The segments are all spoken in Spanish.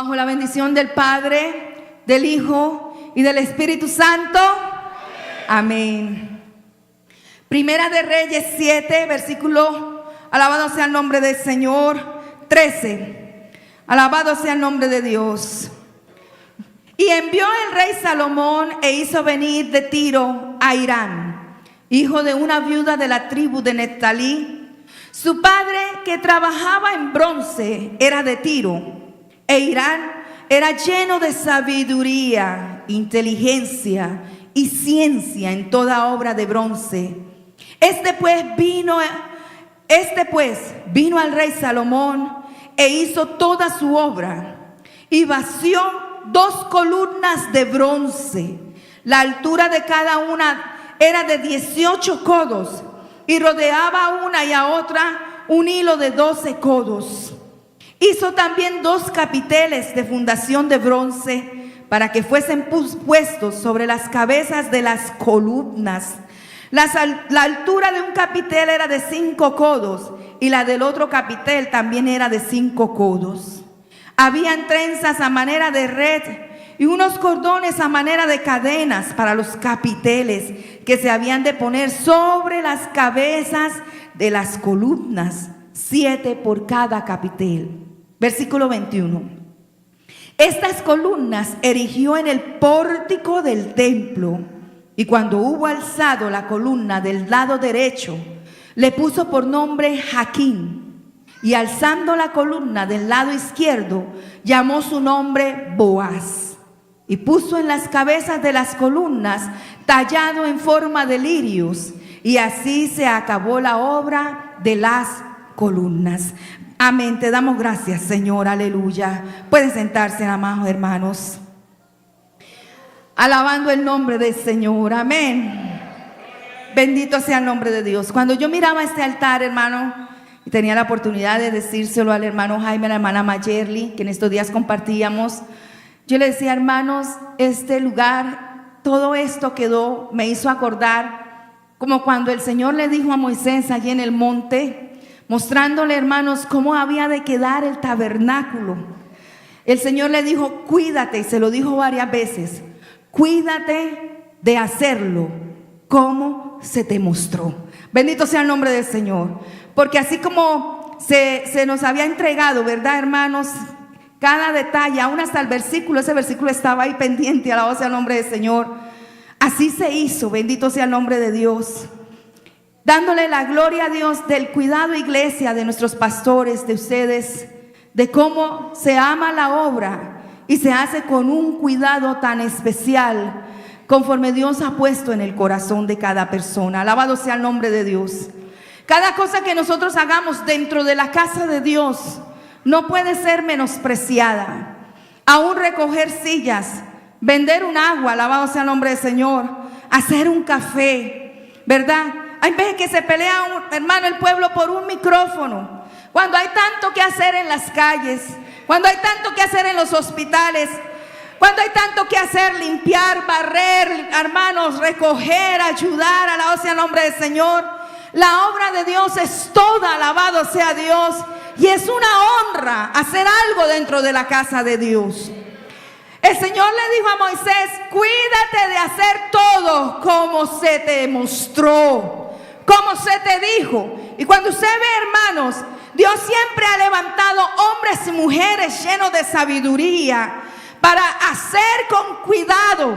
Bajo la bendición del Padre, del Hijo y del Espíritu Santo. Amén. Primera de Reyes 7, versículo, alabado sea el nombre del Señor, 13. Alabado sea el nombre de Dios. Y envió el rey Salomón e hizo venir de Tiro a Hirán, hijo de una viuda de la tribu de Neftalí. Su padre, que trabajaba en bronce, era de Tiro. E Hirán era lleno de sabiduría, inteligencia y ciencia en toda obra de bronce. Este pues vino al rey Salomón e hizo toda su obra y vació 2 columnas de bronce. La altura de cada una era de 18 codos y rodeaba a una y a otra un hilo de 12 codos. Hizo también 2 capiteles de fundación de bronce para que fuesen puestos sobre las cabezas de las columnas. La altura de un capitel era de 5 codos y la del otro capitel también era de 5 codos. Habían trenzas a manera de red y unos cordones a manera de cadenas para los capiteles que se habían de poner sobre las cabezas de las columnas, 7 por cada capitel. Versículo 21. Estas columnas erigió en el pórtico del templo, y cuando hubo alzado la columna del lado derecho, le puso por nombre Jaquín, y alzando la columna del lado izquierdo, llamó su nombre Boaz, y puso en las cabezas de las columnas tallado en forma de lirios, y así se acabó la obra de las columnas. Amén. Te damos gracias, Señor. Aleluya. Pueden sentarse, amados hermanos. Alabando el nombre del Señor. Amén. Bendito sea el nombre de Dios. Cuando yo miraba este altar, hermano, y tenía la oportunidad de decírselo al hermano Jaime, a la hermana Mayerly, que en estos días compartíamos, yo le decía, hermanos, este lugar, todo esto quedó, me hizo acordar como cuando el Señor le dijo a Moisés allí en el monte, mostrándole, hermanos, cómo había de quedar el tabernáculo. El Señor le dijo, cuídate, y se lo dijo varias veces, cuídate de hacerlo como se te mostró. Bendito sea el nombre del Señor. Porque así como se nos había entregado, ¿verdad, hermanos? Cada detalle, aún hasta el versículo, ese versículo estaba ahí pendiente, alabado sea el nombre del Señor. Así se hizo, bendito sea el nombre de Dios. Dándole la gloria a Dios del cuidado, iglesia, de nuestros pastores, de ustedes, de cómo se ama la obra y se hace con un cuidado tan especial, conforme Dios ha puesto en el corazón de cada persona. Alabado sea el nombre de Dios. Cada cosa que nosotros hagamos dentro de la casa de Dios no puede ser menospreciada. Aún recoger sillas, vender un agua, alabado sea el nombre del Señor, hacer un café, ¿verdad? Hay veces que se pelea, hermano, el pueblo por un micrófono. Cuando hay tanto que hacer en las calles, cuando hay tanto que hacer en los hospitales, cuando hay tanto que hacer, limpiar, barrer, hermanos, recoger, ayudar, alabado sea el nombre del Señor. La obra de Dios es toda, alabado sea Dios. Y es una honra hacer algo dentro de la casa de Dios. El Señor le dijo a Moisés, cuídate de hacer todo como se te mostró, como se te dijo. Y cuando usted ve, hermanos, Dios siempre ha levantado hombres y mujeres llenos de sabiduría para hacer con cuidado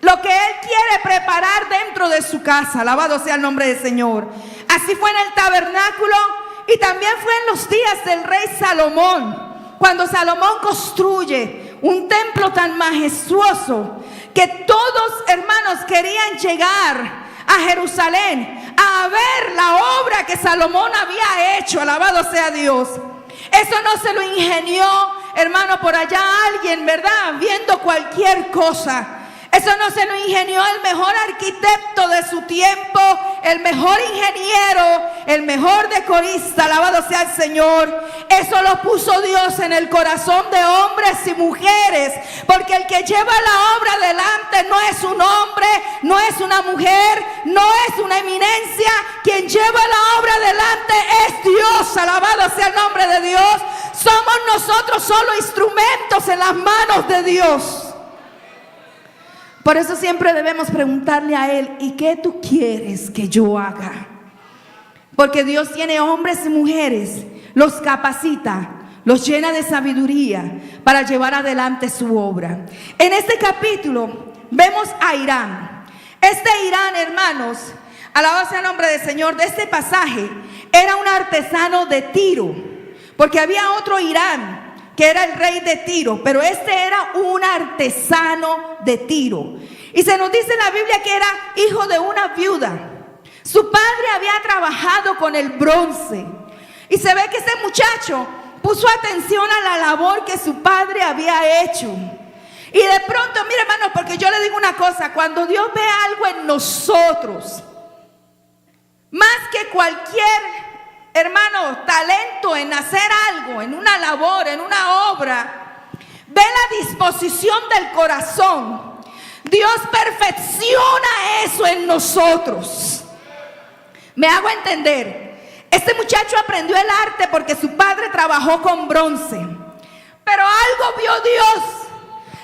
lo que Él quiere preparar dentro de su casa. Alabado sea el nombre del Señor. Así fue en el tabernáculo y también fue en los días del rey Salomón, cuando Salomón construye un templo tan majestuoso que todos, hermanos, querían llegar a Jerusalén a ver la obra que Salomón había hecho. Alabado sea Dios. Eso no se lo ingenió, hermano, por allá alguien, ¿verdad? Viendo cualquier cosa. Eso no se lo ingenió el mejor arquitecto de su tiempo, el mejor ingeniero, el mejor decorista, alabado sea el Señor. Eso lo puso Dios en el corazón de hombres y mujeres, porque el que lleva la obra adelante no es un hombre, no es una mujer, no es una eminencia. Quien lleva la obra adelante es Dios, alabado sea el nombre de Dios. Somos nosotros solo instrumentos en las manos de Dios. Por eso siempre debemos preguntarle a Él: ¿y qué tú quieres que yo haga? Porque Dios tiene hombres y mujeres, los capacita, los llena de sabiduría para llevar adelante su obra. En este capítulo vemos a Hiram. Este Hiram, hermanos, alabado sea el nombre del Señor, de este pasaje, era un artesano de Tiro, porque había otro Hiram que era el rey de Tiro, pero este era un artesano de Tiro. Y se nos dice en la Biblia que era hijo de una viuda. Su padre había trabajado con el bronce, y se ve que este muchacho puso atención a la labor que su padre había hecho. Y de pronto, mire hermano, porque yo le digo una cosa: cuando Dios ve algo en nosotros, más que cualquier, hermano, talento en hacer algo, en una labor, en una obra, ve la disposición del corazón. Dios perfecciona eso en nosotros. Me hago entender. Este muchacho aprendió el arte porque su padre trabajó con bronce, pero algo vio Dios.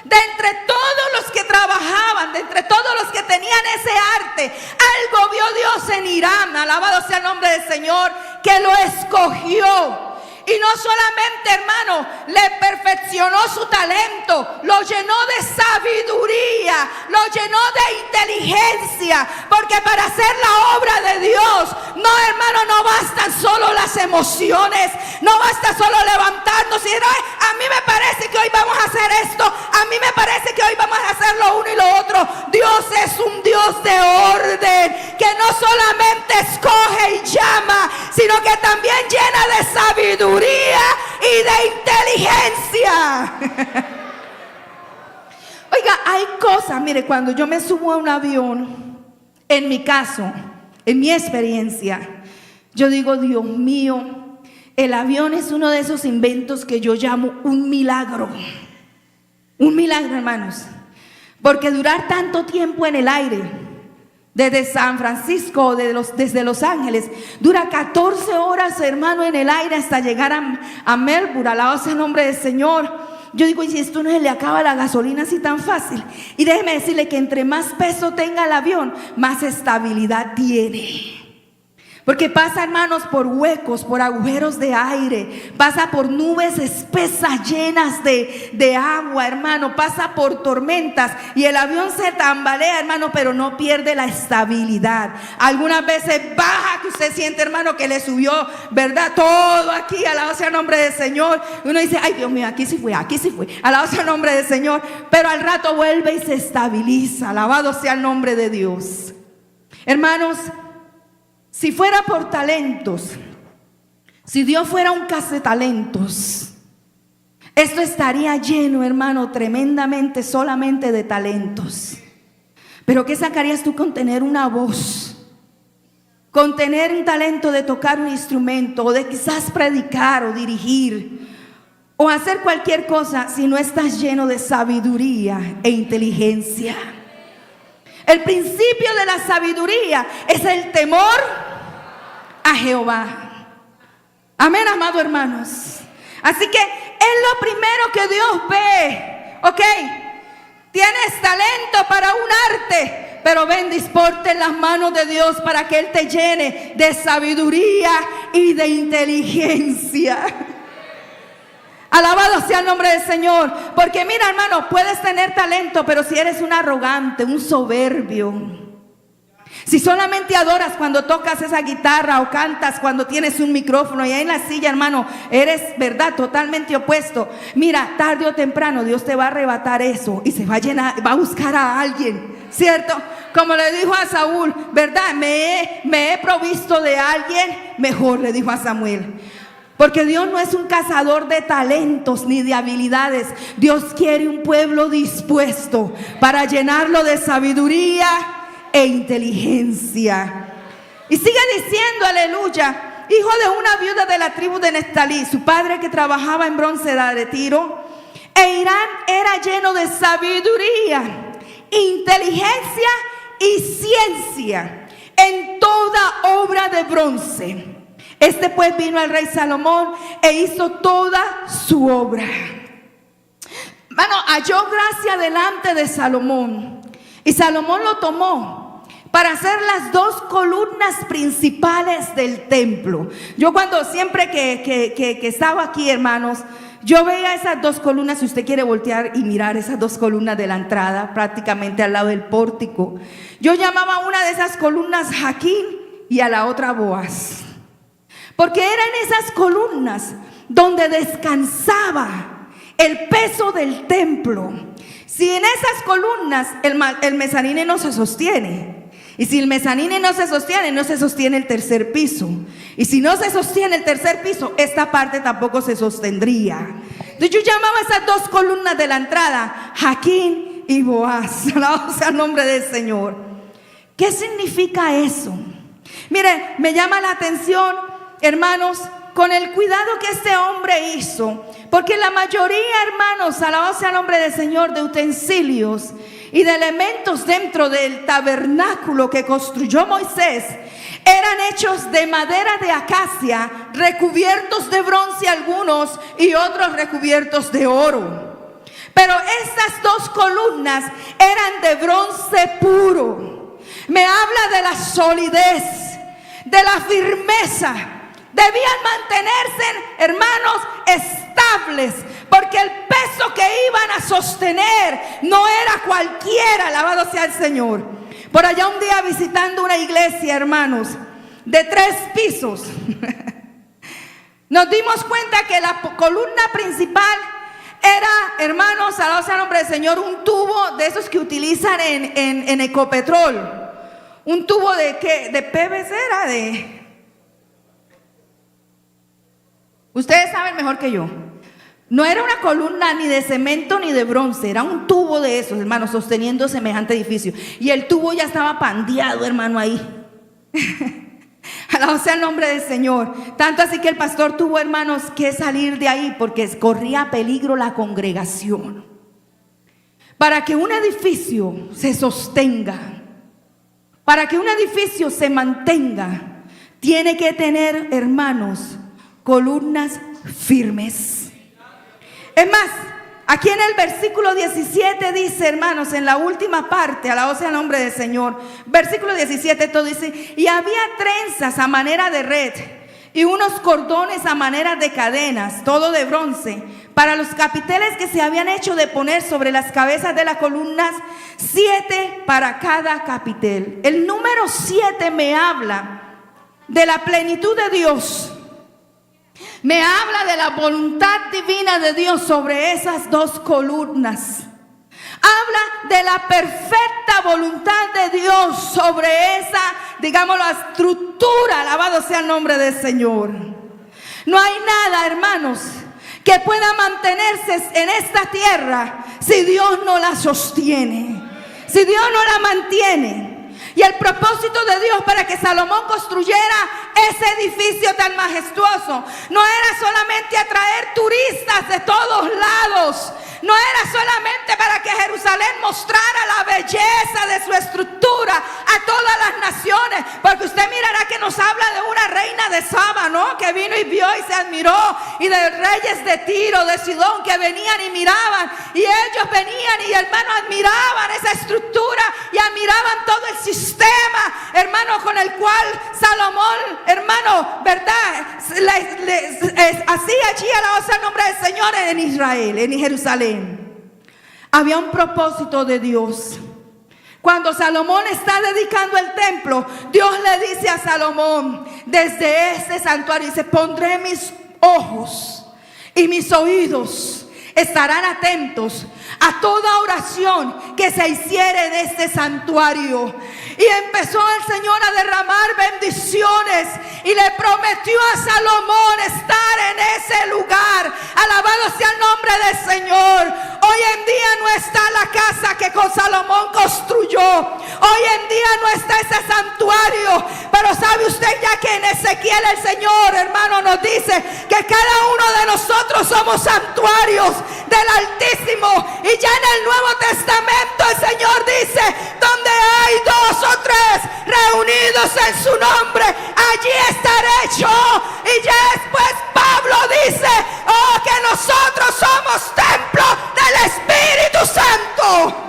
De entre todos los que trabajaban, de entre todos los que tenían ese arte, algo vio Dios en Hiram, alabado sea el nombre del Señor, que lo escogió. Y no solamente, hermano, le perfeccionó su talento, lo llenó de sabiduría, lo llenó de inteligencia, porque para hacer la obra de Dios, no, hermano, no bastan solo las emociones, no basta solo levantarnos y decir: a mí me parece que hoy vamos a hacer esto, a mí me parece que hoy vamos a hacer lo uno y lo otro. Dios es un Dios de orden, que no solamente escoge y llama, sino que también llena de sabiduría y de inteligencia. Oiga, hay cosas, mire, cuando yo me subo a un avión, en mi caso, en mi experiencia, yo digo: Dios mío, el avión es uno de esos inventos que yo llamo un milagro. Un milagro, hermanos, porque durar tanto tiempo en el aire, desde San Francisco, desde Los Ángeles, dura 14 horas, hermano, en el aire hasta llegar a Melbourne, alabado sea el nombre del Señor. Yo digo: ¿y si esto no se le acaba la gasolina así tan fácil? Y déjeme decirle que entre más peso tenga el avión, más estabilidad tiene. Porque pasa, hermanos, por huecos, por agujeros de aire, pasa por nubes espesas llenas de agua, hermano, pasa por tormentas y el avión se tambalea, hermano, pero no pierde la estabilidad. Algunas veces baja, que usted siente, hermano, que le subió, ¿verdad? Todo aquí, alabado sea el nombre del Señor. Uno dice: ay, Dios mío, aquí sí fue, alabado sea el nombre del Señor. Pero al rato vuelve y se estabiliza, alabado sea el nombre de Dios. Hermanos, si fuera por talentos, si Dios fuera un cazatalentos, esto estaría lleno, hermano, tremendamente solamente de talentos. Pero ¿qué sacarías tú con tener una voz? Con tener un talento de tocar un instrumento, o de quizás predicar o dirigir, o hacer cualquier cosa, si no estás lleno de sabiduría e inteligencia. El principio de la sabiduría es el temor a Jehová. Amén, amados hermanos. Así que es lo primero que Dios ve. Ok, tienes talento para un arte, pero ven, disporte en las manos de Dios para que Él te llene de sabiduría y de inteligencia. Alabado sea el nombre del Señor. Porque mira, hermano, puedes tener talento, pero si eres un arrogante, un soberbio, si solamente adoras cuando tocas esa guitarra o cantas cuando tienes un micrófono, y ahí en la silla, hermano, eres, verdad, totalmente opuesto, mira, tarde o temprano Dios te va a arrebatar eso y se va a llenar, va a buscar a alguien, ¿cierto? Como le dijo a Saúl, verdad, me he provisto de alguien mejor, le dijo a Samuel. Porque Dios no es un cazador de talentos ni de habilidades. Dios quiere un pueblo dispuesto para llenarlo de sabiduría e inteligencia. Y sigue diciendo, aleluya: hijo de una viuda de la tribu de Neftalí, su padre que trabajaba en bronce de Tiro. E Hiram era lleno de sabiduría, inteligencia y ciencia en toda obra de bronce. Este pues vino al rey Salomón e hizo toda su obra. Bueno, halló gracia delante de Salomón, y Salomón lo tomó para hacer las 2 columnas principales del templo. Yo cuando siempre que estaba aquí, hermanos, yo veía esas 2 columnas. Si usted quiere voltear y mirar esas 2 columnas de la entrada, prácticamente al lado del pórtico, yo llamaba a una de esas columnas Jaquín y a la otra Boaz, porque eran esas columnas donde descansaba el peso del templo. Si en esas columnas el mezanine no se sostiene, y si el mezanine no se sostiene el tercer piso, y si no se sostiene el tercer piso, esta parte tampoco se sostendría. Entonces yo llamaba a esas 2 columnas de la entrada Jaquín y Boaz. Alabado sea el nombre del Señor. ¿Qué significa eso? Mire, me llama la atención, hermanos, con el cuidado que este hombre hizo, porque la mayoría, hermanos, alabado sea el nombre del Señor, de utensilios y de elementos dentro del tabernáculo que construyó Moisés eran hechos de madera de acacia, recubiertos de bronce algunos y otros recubiertos de oro. Pero estas 2 columnas eran de bronce puro. Me habla de la solidez, de la firmeza. Debían mantenerse, hermanos, estables, porque el peso que iban a sostener no era cualquiera. Alabado sea el Señor. Por allá un día visitando una iglesia, hermanos, de 3 pisos, nos dimos cuenta que la columna principal era, hermanos, alabado sea el nombre del Señor, un tubo de esos que utilizan en Ecopetrol. Un tubo de ¿qué? De PVC era de... Ustedes saben mejor que yo. No era una columna ni de cemento ni de bronce, era un tubo de esos, hermanos, sosteniendo semejante edificio. Y el tubo ya estaba pandeado, hermano, ahí. Alabado sea el nombre del Señor. Tanto así que el pastor tuvo, hermanos, que salir de ahí porque corría peligro la congregación. Para que un edificio se sostenga, para que un edificio se mantenga, tiene que tener, hermanos, columnas firmes. Es más, aquí en el versículo 17 dice, hermanos, en la última parte, alabado sea el nombre del Señor, versículo 17 todo dice: y había trenzas a manera de red y unos cordones a manera de cadenas, todo de bronce, para los capiteles que se habían hecho de poner sobre las cabezas de las columnas, 7 para cada capitel. El número 7 me habla de la plenitud de Dios. Me habla de la voluntad divina de Dios sobre esas 2 columnas. Habla de la perfecta voluntad de Dios sobre esa, digamos, la estructura. Alabado sea el nombre del Señor. No hay nada, hermanos, que pueda mantenerse en esta tierra si Dios no la sostiene, si Dios no la mantiene. Y el propósito de Dios para que Salomón construyera ese edificio tan majestuoso no era solamente atraer turistas de todos lados, no era solamente para que Jerusalén mostrara la belleza de su estructura a todas las naciones, porque usted mirará que nos habla de una reina de Saba, ¿no? Que vino y vio y se admiró, y de reyes de Tiro, de Sidón, que venían y miraban, y ellos venían y, hermano, admiraban esa estructura y admiraban todo el sistema, hermano, con el cual Salomón, hermano, ¿verdad? Hacía allí, alabado sea el nombre del Señor, en Israel, en Jerusalén. Había un propósito de Dios. Cuando Salomón está dedicando el templo, Dios le dice a Salomón, desde este santuario, dice: pondré mis ojos y mis oídos estarán atentos a toda oración que se hiciere en este santuario. Y empezó el Señor a derramar bendiciones y le prometió a Salomón estar en ese lugar. Alabado sea el nombre del Señor. Hoy en día, día no está la casa que con Salomón construyó. Hoy en día no está ese santuario. Pero sabe usted ya que en Ezequiel el Señor, hermano, nos dice que cada uno de nosotros somos santuarios del Altísimo. Y ya en el Nuevo Testamento el Señor dice: donde hay 2 o 3 reunidos en su nombre, allí estaré yo. Y ya después Pablo dice: oh, que nosotros somos templo del Espíritu Santo.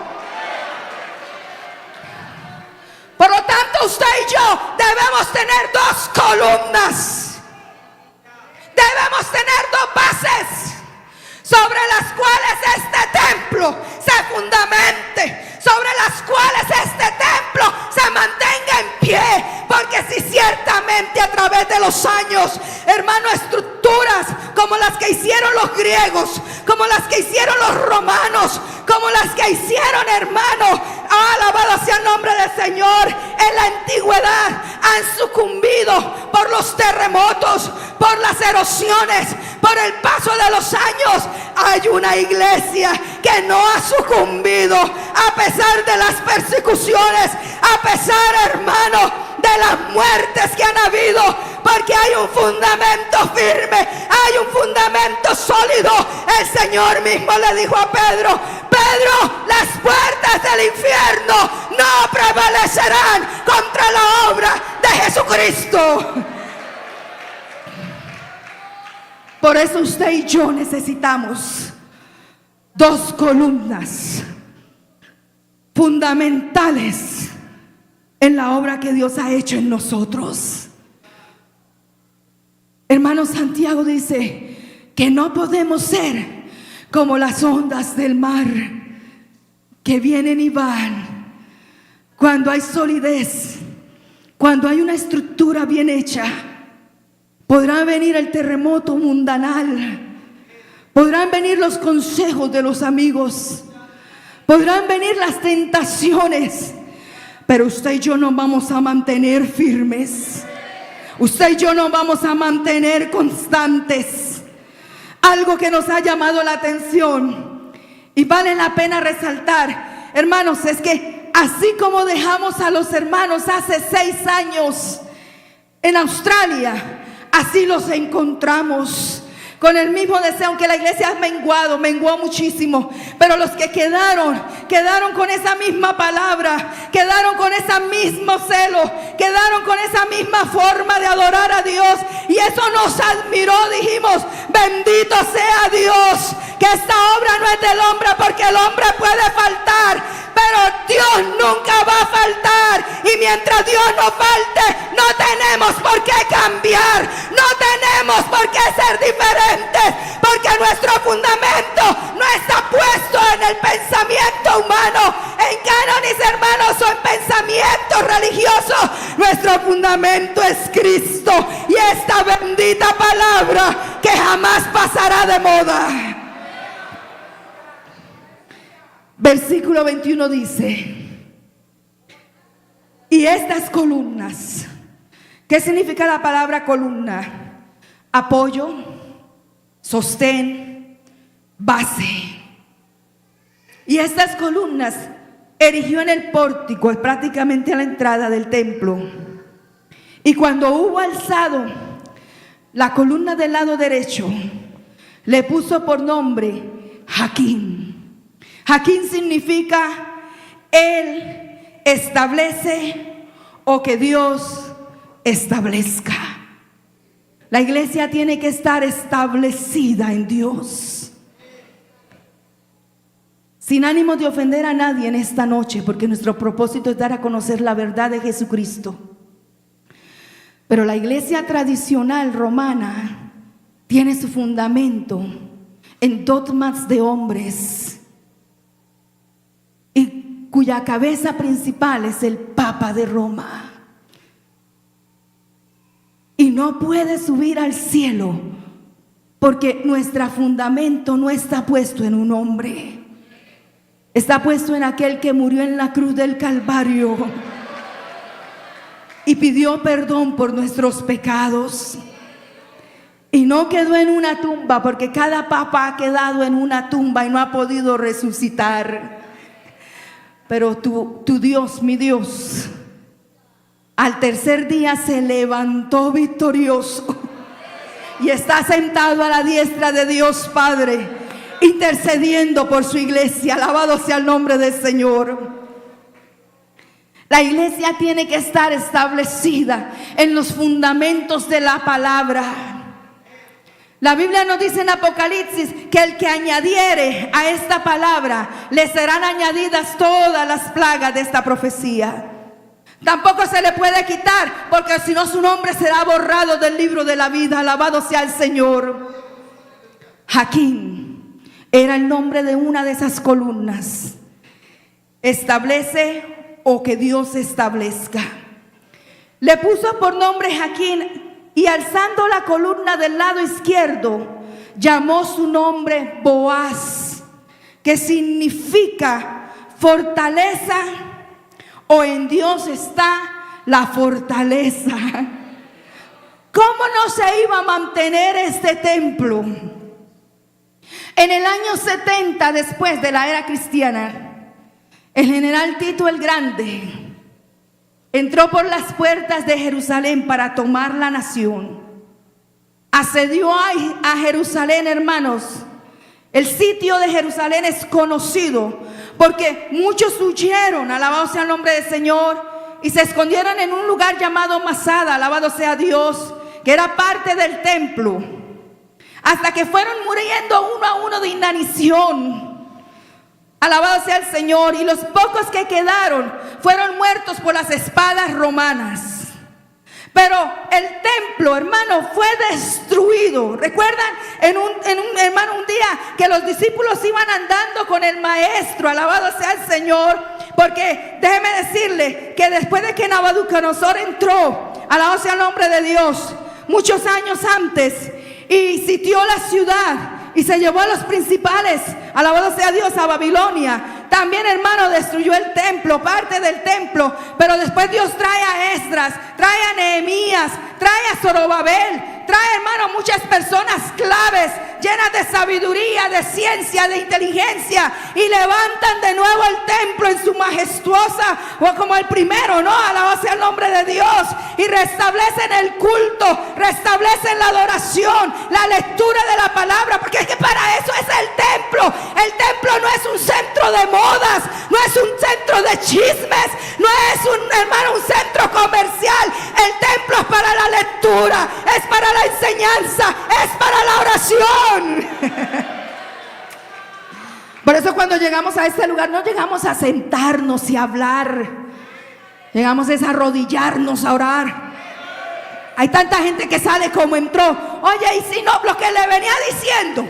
Por lo tanto, usted y yo debemos tener 2 columnas. Debemos tener 2 bases sobre las cuales este templo se fundamente, sobre las cuales este templo se mantenga en pie. Porque si ciertamente a través de los años, hermano, estructuras como las que hicieron los griegos, como las que hicieron los romanos, como las que hicieron, hermano, alabado sea el nombre del Señor, en la antigüedad, han sucumbido por los terremotos, por las erosiones, por el paso de los años. Hay una iglesia que no ha sucumbido a pesar de las persecuciones, a pesar, hermano, de las muertes que han habido, porque hay un fundamento firme, hay un fundamento sólido. El Señor mismo le dijo a Pedro: Pedro, las puertas del infierno no prevalecerán contra la obra de Jesucristo. Por eso usted y yo necesitamos 2 columnas fundamentales en la obra que Dios ha hecho en nosotros. Hermano, Santiago dice que no podemos ser como las ondas del mar que vienen y van. Cuando hay solidez, cuando hay una estructura bien hecha, podrá venir el terremoto mundanal, podrán venir los consejos de los amigos, podrán venir las tentaciones, pero usted y yo nos vamos a mantener firmes. Usted y yo nos vamos a mantener constantes. Algo que nos ha llamado la atención y vale la pena resaltar, hermanos, es que así como dejamos a los hermanos hace 6 años en Australia, así los encontramos con el mismo deseo. Aunque la iglesia ha menguó muchísimo, pero los que quedaron con esa misma palabra, quedaron con ese mismo celo, quedaron con esa misma forma de adorar a Dios, y eso nos admiró. Dijimos: bendito sea Dios, que esta obra no es del hombre, porque el hombre puede faltar, pero Dios nunca va a faltar. Y mientras Dios no falte, no tenemos por qué cambiar, no tenemos por qué ser diferentes, porque nuestro fundamento no está puesto en el pensamiento humano, en cánones, hermanos, o en pensamientos religiosos. Nuestro fundamento es Cristo y esta bendita palabra que jamás pasará de moda. Versículo 21 dice: y estas columnas. ¿Qué significa la palabra columna? Apoyo, sostén, base. Y estas columnas erigió en el pórtico, prácticamente a la entrada del templo. Y cuando hubo alzado la columna del lado derecho, le puso por nombre Jaquín. Jaquín significa Él establece, o que Dios establezca. La iglesia tiene que estar establecida en Dios. Sin ánimo de ofender a nadie en esta noche, porque nuestro propósito es dar a conocer la verdad de Jesucristo. Pero la iglesia tradicional romana tiene su fundamento en dogmas de hombres, y cuya cabeza principal es el Papa de Roma. Y no puede subir al cielo porque nuestro fundamento no está puesto en un hombre. Está puesto en aquel que murió en la cruz del Calvario y pidió perdón por nuestros pecados. Y no quedó en una tumba, porque cada papa ha quedado en una tumba y no ha podido resucitar. Pero tu Dios, mi Dios, al tercer día se levantó victorioso y está sentado a la diestra de Dios Padre, intercediendo por su iglesia. Alabado sea el nombre del Señor. La iglesia tiene que estar establecida en los fundamentos de la palabra. La Biblia nos dice en Apocalipsis que el que añadiere a esta palabra, le serán añadidas todas las plagas de esta profecía. Tampoco se le puede quitar, porque si no su nombre será borrado del libro de la vida. Alabado sea el Señor. Jaquín era el nombre de una de esas columnas. Establece o que Dios establezca. Le puso por nombre Jaquín, y alzando la columna del lado izquierdo, llamó su nombre Boaz, que significa fortaleza, o en Dios está la fortaleza. ¿Cómo no se iba a mantener este templo? En el año 70 después de la era cristiana, el general Tito el Grande entró por las puertas de Jerusalén para tomar la nación. Asedió a Jerusalén, hermanos. El sitio de Jerusalén es conocido porque muchos huyeron, alabado sea el nombre del Señor, y se escondieron en un lugar llamado Masada, alabado sea Dios, que era parte del templo, hasta que fueron muriendo uno a uno de inanición. Alabado sea el Señor. Y los pocos que quedaron fueron muertos por las espadas romanas. Pero el templo, hermano, fue destruido. ¿Recuerdan hermano, un día que los discípulos iban andando con el maestro? Alabado sea el Señor. Porque déjeme decirle que después de que Nabucodonosor entró, alabado sea el nombre de Dios, muchos años antes, y sitió la ciudad y se llevó a los principales, alabado sea Dios, a Babilonia. También, hermano, destruyó el templo, parte del templo. Pero después Dios trae a Esdras, trae a Nehemías, trae a Zorobabel, trae, hermano, muchas personas claves, llenas de sabiduría, de ciencia, de inteligencia, y levantan de nuevo el templo en su majestuosa, o como el primero, ¿no? Alabado sea el nombre de Dios. Y restablecen el culto, restablecen la adoración, la lectura de la palabra, porque es que para eso es el templo. El templo no es un centro de modas, no es un centro de chismes, no es un centro comercial. El templo es para la lectura, es para la enseñanza, es para la oración. Por eso cuando llegamos a este lugar no llegamos a sentarnos y a hablar, llegamos a arrodillarnos a orar. Hay tanta gente que sale como entró. Oye, y si no, lo que le venía diciendo,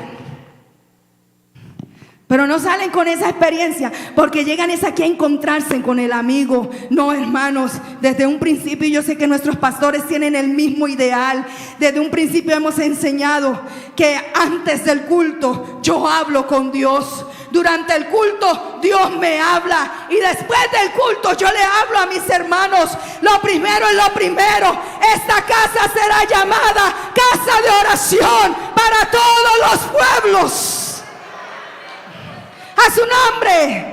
pero no salen con esa experiencia, porque llegan es aquí a encontrarse con el amigo. No, hermanos, desde un principio yo sé que nuestros pastores tienen el mismo ideal. Desde un principio hemos enseñado que antes del culto yo hablo con Dios. Durante el culto Dios me habla, y después del culto yo le hablo a mis hermanos. Lo primero es lo primero. Esta casa será llamada casa de oración para todos los pueblos. A su nombre.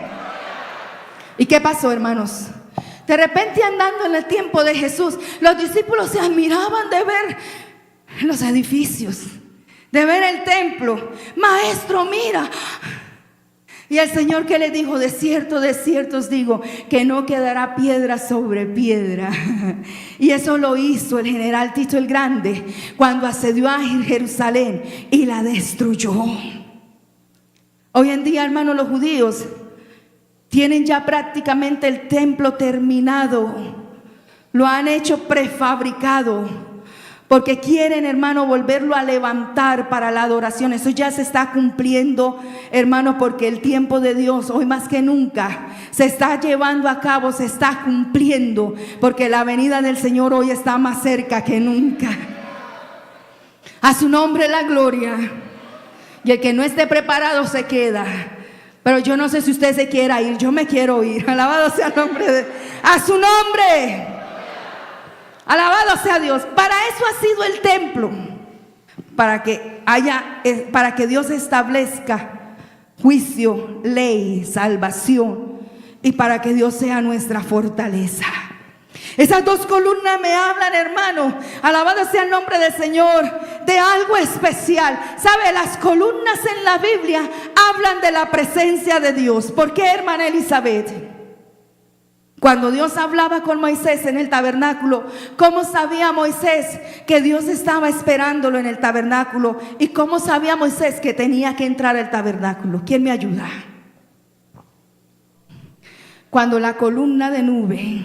¿Y qué pasó, hermanos? De repente, andando en el tiempo de Jesús, los discípulos se admiraban de ver los edificios, de ver el templo. Maestro, mira. Y el Señor, que le dijo: de cierto os digo, que no quedará piedra sobre piedra. Y eso lo hizo el general Tito el Grande cuando asedió a Jerusalén y la destruyó. Hoy en día, hermanos, los judíos tienen ya prácticamente el templo terminado. Lo han hecho prefabricado, porque quieren, hermano, volverlo a levantar para la adoración. Eso ya se está cumpliendo, hermano, porque el tiempo de Dios hoy más que nunca se está llevando a cabo, se está cumpliendo, porque la venida del Señor hoy está más cerca que nunca. A su nombre la gloria. Y el que no esté preparado se queda. Pero yo no sé si usted se quiera ir. Yo me quiero ir. Alabado sea el nombre de... A su nombre. Alabado sea Dios. Para eso ha sido el templo. para que Dios establezca juicio, ley, salvación, y para que Dios sea nuestra fortaleza. Esas dos columnas me hablan, hermano, alabado sea el nombre del Señor, de algo especial. ¿Sabe? Las columnas en la Biblia hablan de la presencia de Dios. ¿Por qué, hermana Elizabeth? Cuando Dios hablaba con Moisés en el tabernáculo, ¿cómo sabía Moisés que Dios estaba esperándolo en el tabernáculo? ¿Y cómo sabía Moisés que tenía que entrar al tabernáculo? ¿Quién me ayuda? Cuando la columna de nube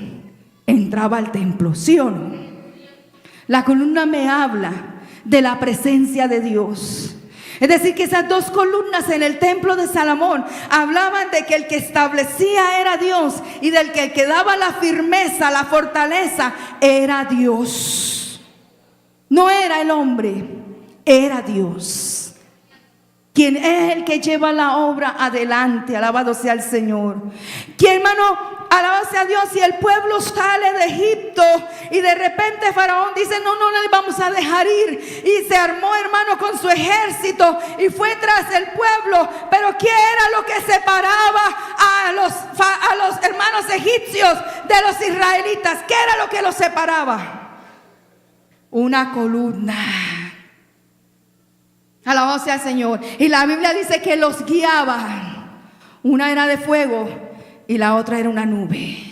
entraba al templo, ¿sí o no? La columna me habla de la presencia de Dios. Es decir, que esas dos columnas en el templo de Salomón hablaban de que el que establecía era Dios, y del que daba la firmeza, la fortaleza, era Dios. No era el hombre, era Dios. Quien es el que lleva la obra adelante, alabado sea el Señor. ¿Quién, hermano? Alabado sea Dios. Si el pueblo sale de Egipto y de repente Faraón dice: no le vamos a dejar ir, y se armó, hermano, con su ejército y fue tras el pueblo. Pero ¿qué era lo que separaba a los hermanos egipcios de los israelitas? ¿Qué era lo que los separaba? Una columna. Alabado sea el Señor. Y la Biblia dice que los guiaba. Una era de fuego y la otra era una nube.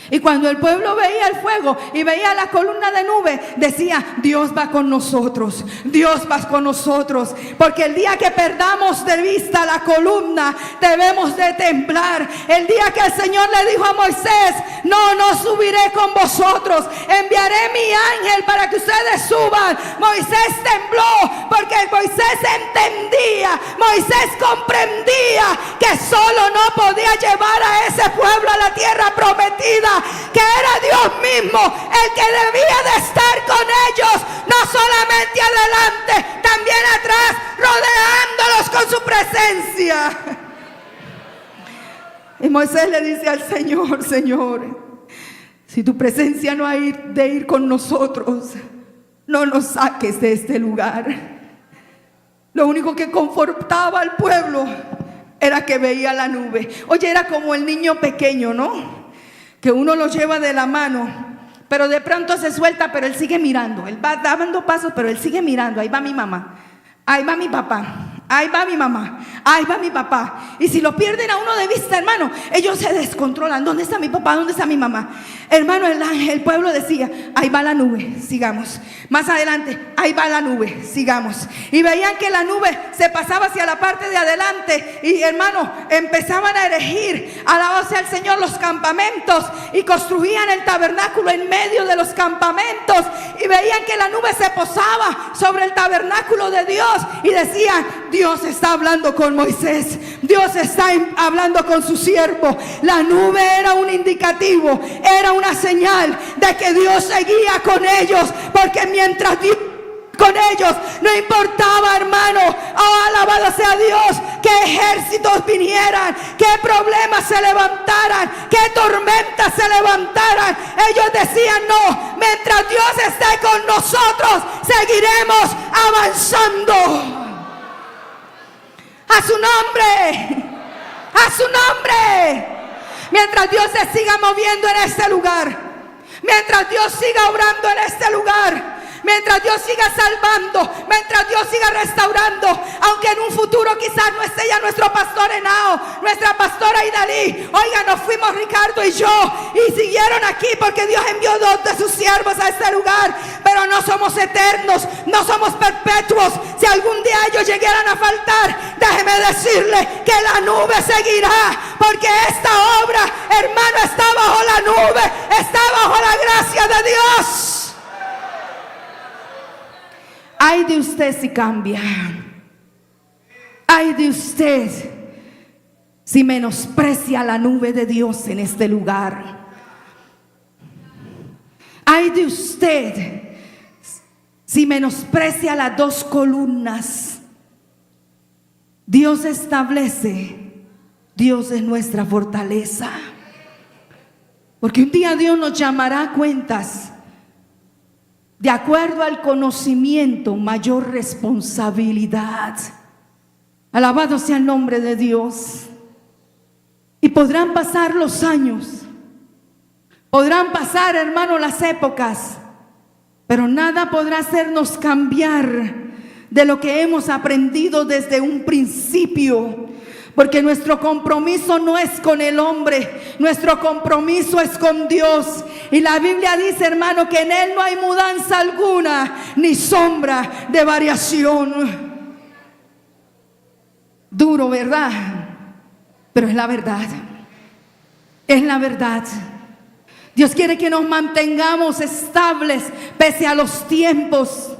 Y cuando el pueblo veía el fuego y veía la columna de nube, decía: Dios va con nosotros, Dios va con nosotros. Porque el día que perdamos de vista la columna, debemos de temblar. El día que el Señor le dijo a Moisés: no subiré con vosotros, enviaré mi ángel para que ustedes suban, Moisés tembló, porque Moisés entendía, Moisés comprendía que solo no podía llevar a ese pueblo a la tierra prometida, que era Dios mismo el que debía de estar con ellos, no solamente adelante, también atrás, rodeándolos con su presencia. Y Moisés le dice al Señor: Señor, si tu presencia no ha de ir con nosotros, no nos saques de este lugar. Lo único que confortaba al pueblo era que veía la nube. Oye, era como el niño pequeño, ¿no? Que uno lo lleva de la mano, pero de pronto se suelta, pero él sigue mirando. Él va dando pasos, pero él sigue mirando. Ahí va mi mamá, ahí va mi papá, ahí va mi mamá, ahí va mi papá. Y si lo pierden a uno de vista, hermano, ellos se descontrolan. ¿Dónde está mi papá? ¿Dónde está mi mamá? Hermano, el pueblo decía: ahí va la nube, sigamos. Más adelante: ahí va la nube, sigamos. Y veían que la nube se pasaba hacia la parte de adelante. Y, hermano, empezaban a erigir, alabado sea el Señor, los campamentos, y construían el tabernáculo en medio de los campamentos. Y veían que la nube se posaba sobre el tabernáculo de Dios, y decían: Dios está hablando con Moisés, Dios está hablando con su siervo. La nube era un indicativo, era una señal de que Dios seguía con ellos, porque mientras Dios con ellos, no importaba, hermano, alabado sea Dios, que ejércitos vinieran, que problemas se levantaran, que tormentas se levantaran. Ellos decían: no, mientras Dios esté con nosotros, seguiremos avanzando. A su nombre, a su nombre. Mientras Dios se siga moviendo en este lugar, mientras Dios siga obrando en este lugar, mientras Dios siga salvando, mientras Dios siga restaurando, aunque en un futuro quizás no esté ya nuestro pastor Henao, nuestra pastora Idalí. Oiga, nos fuimos Ricardo y yo, y siguieron aquí porque Dios envió 2 de sus siervos a este lugar. Pero no somos eternos, no somos perpetuos. Si algún día ellos llegaran a faltar, déjeme decirle que la nube seguirá, porque esta obra, hermano, está bajo la nube, está bajo la gracia de Dios. Ay de usted si cambia. Ay de usted si menosprecia la nube de Dios en este lugar. Ay de usted si menosprecia las 2 columnas. Dios establece, Dios es nuestra fortaleza. Porque un día Dios nos llamará a cuentas. De acuerdo al conocimiento, mayor responsabilidad. Alabado sea el nombre de Dios. Y podrán pasar los años, podrán pasar, hermano, las épocas, pero nada podrá hacernos cambiar de lo que hemos aprendido desde un principio. Porque nuestro compromiso no es con el hombre, nuestro compromiso es con Dios. Y la Biblia dice, hermano, que en Él no hay mudanza alguna, ni sombra de variación. Duro, ¿verdad? Pero es la verdad. Es la verdad. Dios quiere que nos mantengamos estables pese a los tiempos.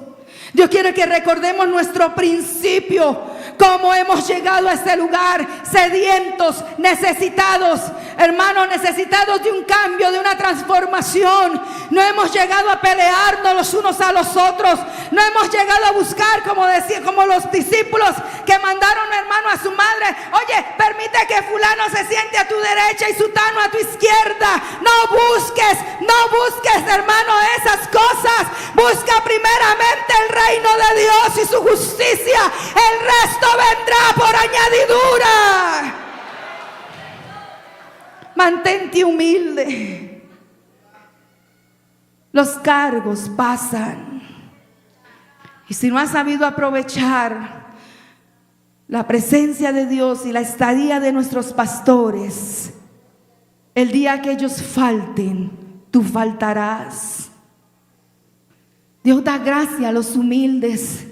Dios quiere que recordemos nuestro principio, cómo hemos llegado a este lugar, sedientos, necesitados, hermanos, necesitados de un cambio, de una transformación. No hemos llegado a pelearnos los unos a los otros. No hemos llegado a buscar, como los discípulos que mandaron, hermano, a su madre: oye, permite que fulano se siente a tu derecha y sutano a tu izquierda. No busques, hermano, esas cosas. Busca primeramente el reino de Dios y su justicia. El resto vendrá por añadidura. Mantente humilde. Los cargos pasan. Y si no has sabido aprovechar la presencia de Dios y la estadía de nuestros pastores, el día que ellos falten, tú faltarás. Dios da gracia a los humildes,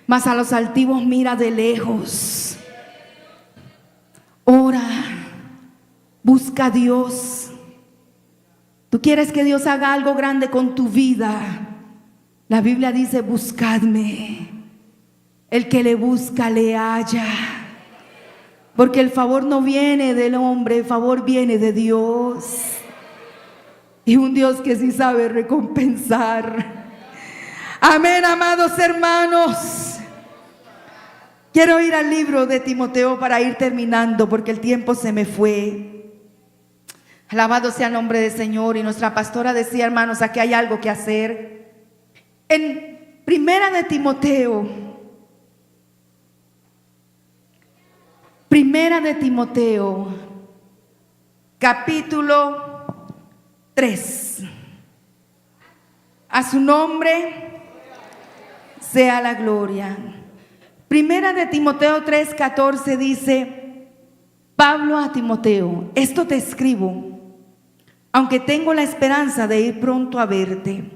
mas a los altivos mira de lejos. Ora, busca a Dios. Tú quieres que Dios haga algo grande con tu vida. La Biblia dice: buscadme. El que le busca le halla. Porque el favor no viene del hombre, el favor viene de Dios. Y un Dios que sí sabe recompensar. Amén, amados hermanos. Quiero ir al libro de Timoteo para ir terminando, porque el tiempo se me fue. Alabado sea el nombre del Señor. Y nuestra pastora decía, hermanos, aquí hay algo que hacer. En Primera de Timoteo, capítulo 3. A su nombre sea la gloria. Primera de Timoteo 3:14 dice: Pablo a Timoteo, esto te escribo, aunque tengo la esperanza de ir pronto a verte,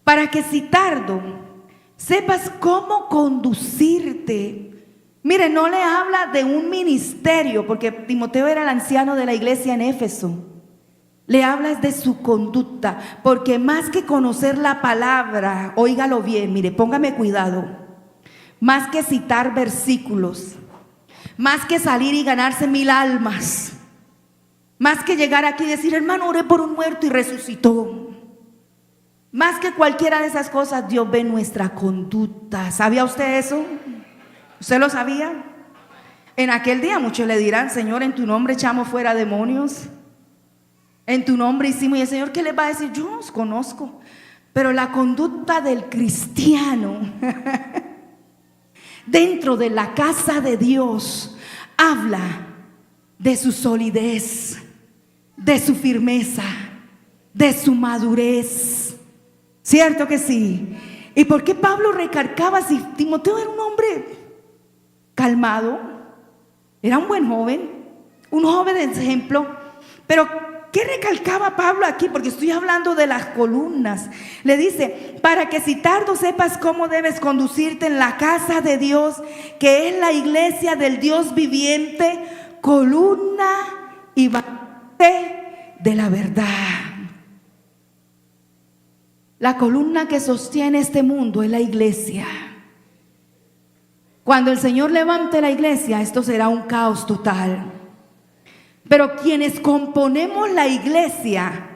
para que si tardo, sepas cómo conducirte. Mire, no le habla de un ministerio, porque Timoteo era el anciano de la iglesia en Éfeso. Le hablas de su conducta, porque más que conocer la palabra, óigalo bien, mire, póngame cuidado, más que citar versículos, más que salir y ganarse 1000 almas, más que llegar aquí y decir, hermano, oré por un muerto y resucitó, más que cualquiera de esas cosas, Dios ve nuestra conducta. ¿Sabía usted eso? ¿Usted lo sabía? En aquel día muchos le dirán, Señor, en tu nombre echamos fuera demonios, en tu nombre hicimos. Y el Señor, ¿qué les va a decir? Yo os conozco. Pero la conducta del cristiano dentro de la casa de Dios habla de su solidez, de su firmeza, de su madurez. ¿Cierto que sí? ¿Y por qué Pablo recalcaba si Timoteo era un hombre calmado? Era un buen joven, un joven de ejemplo. Pero ¿qué recalcaba Pablo aquí? Porque estoy hablando de las columnas. Le dice, para que si tardo sepas cómo debes conducirte en la casa de Dios, que es la iglesia del Dios viviente, columna y base de la verdad. La columna que sostiene este mundo es la iglesia. Cuando el Señor levante la iglesia, esto será un caos total. Pero quienes componemos la iglesia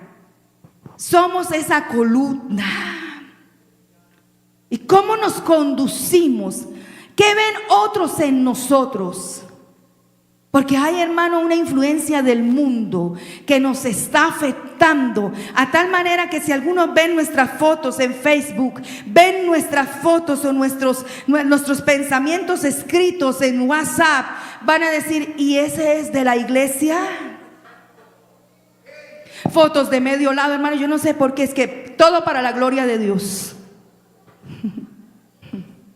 somos esa columna. ¿Y cómo nos conducimos? ¿Qué ven otros en nosotros? Porque hay, hermano, una influencia del mundo que nos está afectando proyectando a tal manera que si algunos ven nuestras fotos en Facebook, ven nuestras fotos o nuestros pensamientos escritos en WhatsApp, van a decir, ¿y ese es de la iglesia? Fotos de medio lado, hermano, yo no sé por qué, es que todo para la gloria de Dios.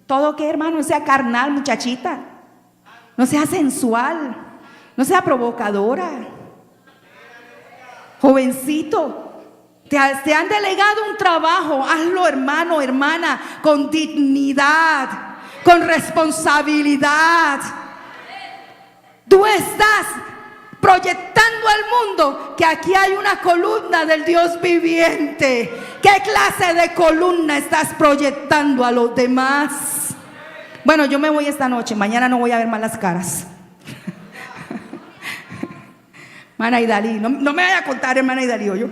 Todo que, hermano, no sea carnal, muchachita, no sea sensual, no sea provocadora. Jovencito, te han delegado un trabajo, hazlo, hermano, hermana, con dignidad, con responsabilidad. Tú estás proyectando al mundo que aquí hay una columna del Dios viviente. ¿Qué clase de columna estás proyectando a los demás? Bueno, yo me voy esta noche, mañana no voy a ver más las caras. Hermana Idalí, no me vaya a contar, hermana Idalí, yo.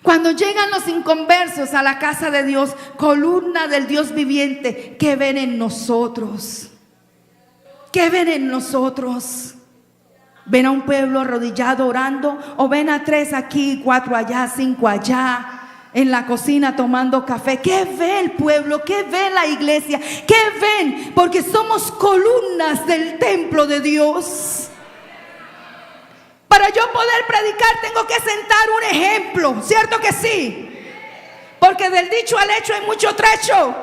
Cuando llegan los inconversos a la casa de Dios, columna del Dios viviente, ¿qué ven en nosotros? ¿Qué ven en nosotros? ¿Ven a un pueblo arrodillado orando? ¿O ven a 3 aquí, 4 allá, 5 allá, en la cocina tomando café? ¿Qué ve el pueblo? ¿Qué ve la iglesia? ¿Qué ven? Porque somos columnas del templo de Dios. Para yo poder predicar tengo que sentar un ejemplo, ¿cierto que sí? Porque del dicho al hecho hay mucho trecho.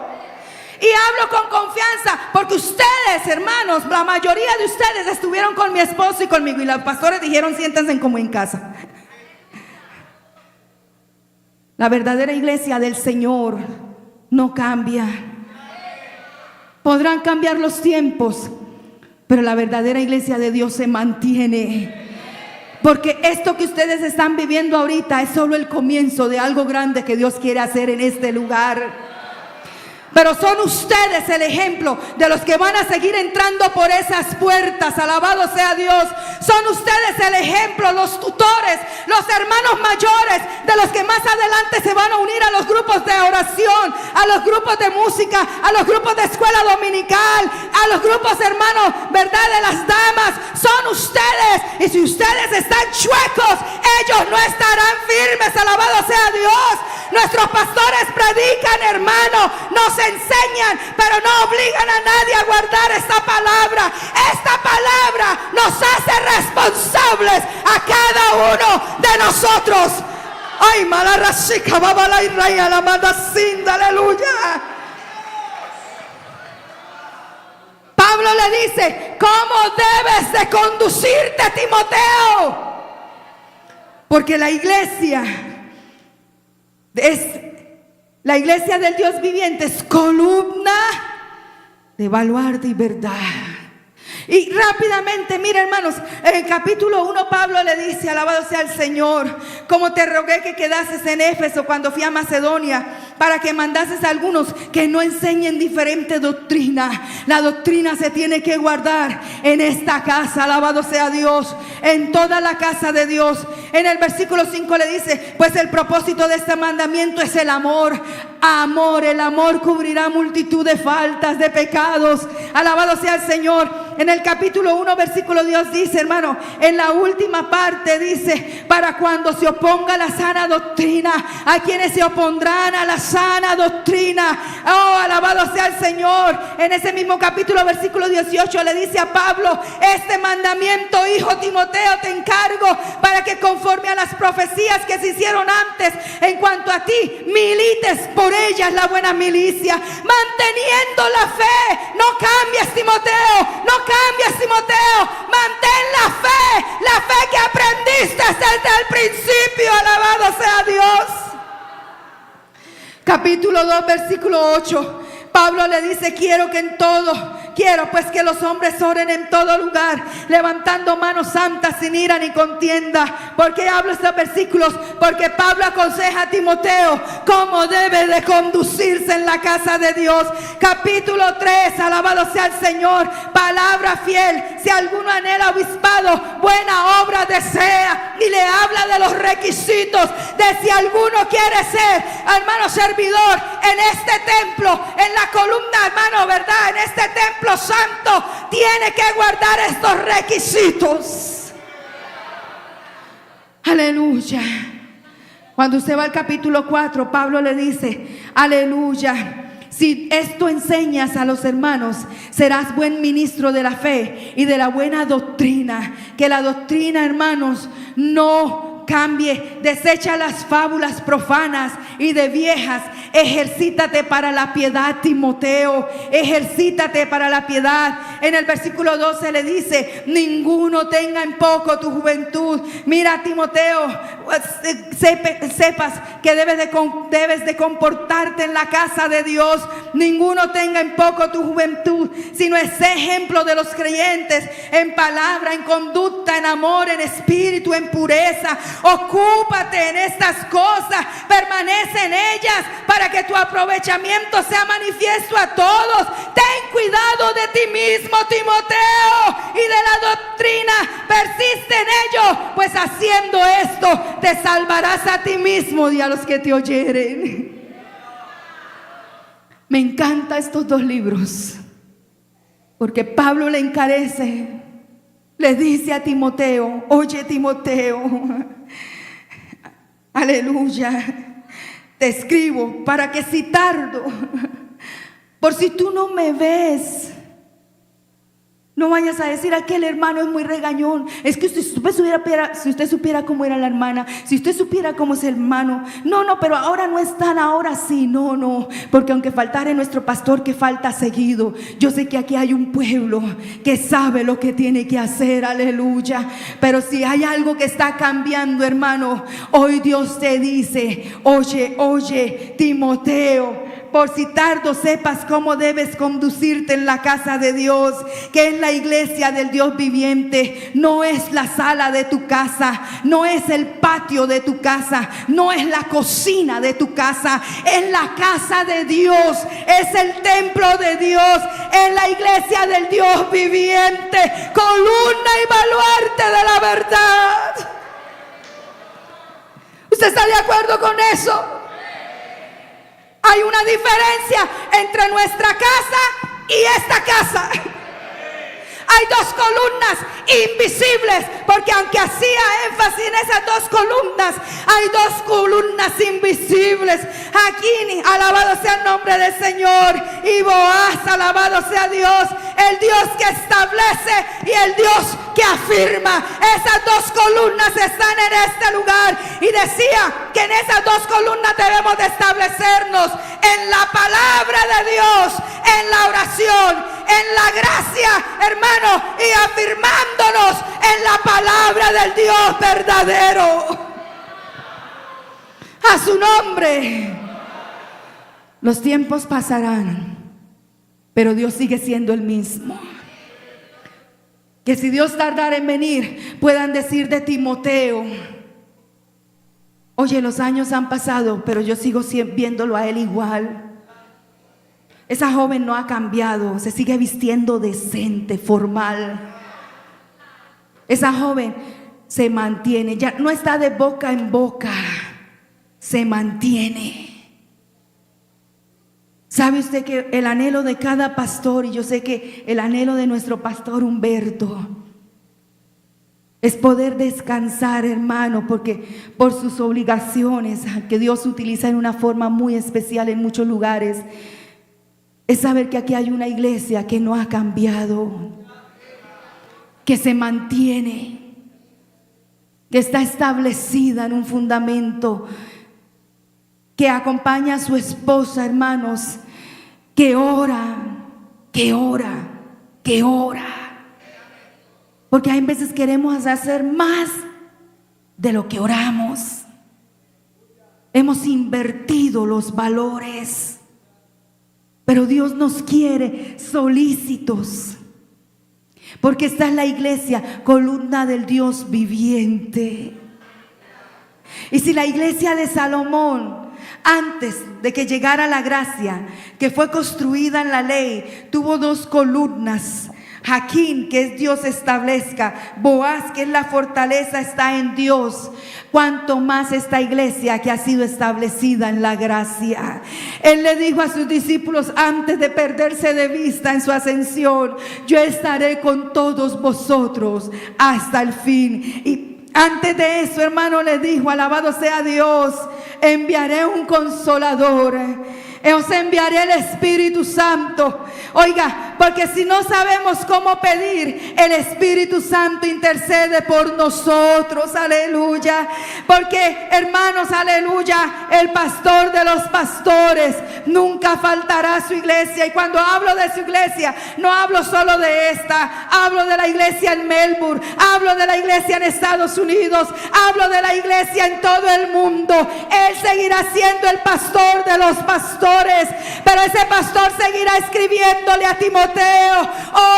Y hablo con confianza porque ustedes, hermanos, la mayoría de ustedes estuvieron con mi esposo y conmigo, y los pastores dijeron, siéntense como en casa. La verdadera iglesia del Señor no cambia. Podrán cambiar los tiempos, pero la verdadera iglesia de Dios se mantiene. Porque esto que ustedes están viviendo ahorita es solo el comienzo de algo grande que Dios quiere hacer en este lugar. Pero son ustedes el ejemplo de los que van a seguir entrando por esas puertas. Alabado sea Dios. Son ustedes el ejemplo, los tutores, los hermanos mayores, de los que más adelante se van a unir a los grupos de oración, a los grupos de música, a los grupos de escuela dominical, a los grupos, hermanos, verdad, de las damas. Son ustedes. Y si ustedes están chuecos, ellos no estarán firmes. Alabado sea Dios. Nuestros pastores predican, hermano, nos enseñan, pero no obligan a nadie a guardar esta palabra. Esta palabra nos hace responsables a cada uno de nosotros. Ay, malarrachica, babala y raya la mandacinda, aleluya. Pablo le dice, ¿cómo debes de conducirte, Timoteo? Porque la iglesia del Dios viviente es columna de baluarte y verdad. Y rápidamente, mira, hermanos, en el capítulo 1 Pablo le dice, alabado sea el Señor, como te rogué que quedases en Éfeso cuando fui a Macedonia, para que mandases a algunos que no enseñen diferente doctrina. La doctrina se tiene que guardar en esta casa, alabado sea Dios, en toda la casa de Dios. En el versículo 5 le dice, pues el propósito de este mandamiento es el amor. Amor, el amor cubrirá multitud de faltas, de pecados. Alabado sea el Señor. En el capítulo 1 versículo Dios dice, hermano, en la última parte dice, para cuando se oponga a la sana doctrina, a quienes se opondrán a la sana doctrina. Oh, alabado sea el Señor. En ese mismo capítulo versículo 18 le dice a Pablo, este mandamiento, hijo Timoteo, te encargo para que conforme a las profecías que se hicieron antes en cuanto a ti, milites por ellas la buena milicia, manteniendo la fe. No cambies, Timoteo, no cambies, Timoteo, mantén la fe que aprendiste desde el principio. Alabado sea Dios. Capítulo 2 versículo 8, Pablo le dice, quiero pues que los hombres oren en todo lugar, levantando manos santas sin ira ni contienda. ¿Por qué hablo estos versículos? Porque Pablo aconseja a Timoteo cómo debe de conducirse en la casa de Dios. Capítulo 3, alabado sea el Señor, palabra fiel. Si alguno anhela obispado, buena obra desea. Y le habla de los requisitos de si alguno quiere ser, hermano, servidor en este templo, en la columna, hermano, verdad, en este templo santo, tiene que guardar estos requisitos. Aleluya. Cuando usted va al capítulo 4, Pablo le dice, aleluya, si esto enseñas a los hermanos, serás buen ministro de la fe y de la buena doctrina. Que la doctrina, hermanos, no cambie. Desecha las fábulas profanas y de viejas. Ejercítate para la piedad, Timoteo. Ejercítate para la piedad. En el versículo 12 le dice, ninguno tenga en poco tu juventud. Mira, Timoteo, sepas que debes de comportarte en la casa de Dios. Ninguno tenga en poco tu juventud, sino es ejemplo de los creyentes en palabra, en conducta, en amor, en espíritu, en pureza. Ocúpate en estas cosas, permanece en ellas para que tu aprovechamiento sea manifiesto a todos. Ten cuidado de ti mismo, Timoteo, y de la doctrina. Persiste en ello, pues haciendo esto te salvarás a ti mismo y a los que te oyeren. Me encantan estos dos libros, porque Pablo le encarece, le dice a Timoteo, oye Timoteo, aleluya, te escribo para que si tardo, por si tú no me ves, no vayas a decir, aquel hermano es muy regañón. Es que si usted supiera cómo era la hermana, si usted supiera cómo es el hermano. No, pero ahora no están, ahora sí. No, porque aunque faltare nuestro pastor, que falta seguido, yo sé que aquí hay un pueblo que sabe lo que tiene que hacer, aleluya. Pero si hay algo que está cambiando, hermano, hoy Dios te dice, oye, Timoteo, por si tardo sepas cómo debes conducirte en la casa de Dios, que es la iglesia del Dios viviente. No es la sala de tu casa, no es el patio de tu casa, no es la cocina de tu casa, es la casa de Dios, es el templo de Dios, es la iglesia del Dios viviente, columna y baluarte de la verdad. ¿Usted está de acuerdo con eso? Hay una diferencia entre nuestra casa y esta casa. Hay dos columnas invisibles, porque aunque hacía énfasis en esas dos columnas, hay dos columnas invisibles. Aquí, alabado sea el nombre del Señor. Y Boaz, alabado sea Dios, el Dios que establece y el Dios que afirma. Esas dos columnas están en este lugar. Y decía que en esas dos columnas debemos de establecernos en la palabra de Dios, en la oración, en la gracia, hermano, y afirmándonos en la palabra del Dios verdadero. A su nombre. Los tiempos pasarán, pero Dios sigue siendo el mismo. Que si Dios tardara en venir, puedan decir de Timoteo, oye, los años han pasado, pero yo sigo viéndolo a él igual. Esa joven no ha cambiado, se sigue vistiendo decente, formal. Esa joven se mantiene, ya no está de boca en boca, se mantiene. ¿Sabe usted que el anhelo de cada pastor, y yo sé que el anhelo de nuestro pastor Humberto, es poder descansar, hermano, porque por sus obligaciones que Dios utiliza en una forma muy especial en muchos lugares, es saber que aquí hay una iglesia que no ha cambiado, que se mantiene, que está establecida en un fundamento, que acompaña a su esposa, hermanos, que ora. Porque hay veces queremos hacer más de lo que oramos. Hemos invertido los valores. Pero Dios nos quiere solícitos, porque esta es la iglesia, columna del Dios viviente. Y si la iglesia de Salomón, antes de que llegara la gracia, que fue construida en la ley, tuvo dos columnas, Jaquín, que es Dios establezca, Boaz, que es la fortaleza, está en Dios, cuanto más esta iglesia que ha sido establecida en la gracia. Él le dijo a sus discípulos antes de perderse de vista en su ascensión, yo estaré con todos vosotros hasta el fin. Y Antes de eso, hermano, le dijo, alabado sea Dios, enviaré un consolador. Os enviaré el Espíritu Santo. Oiga, porque si no sabemos cómo pedir, el Espíritu Santo intercede por nosotros. Aleluya. Porque, hermanos, aleluya, el pastor de los pastores nunca faltará a su iglesia. Y cuando hablo de su iglesia, no hablo solo de esta. Hablo de la iglesia en Melbourne. Hablo de la iglesia en Estados Unidos. Hablo de la iglesia en todo el mundo. Él seguirá siendo el pastor de los pastores. Pero ese pastor seguirá escribiéndole a Timoteo: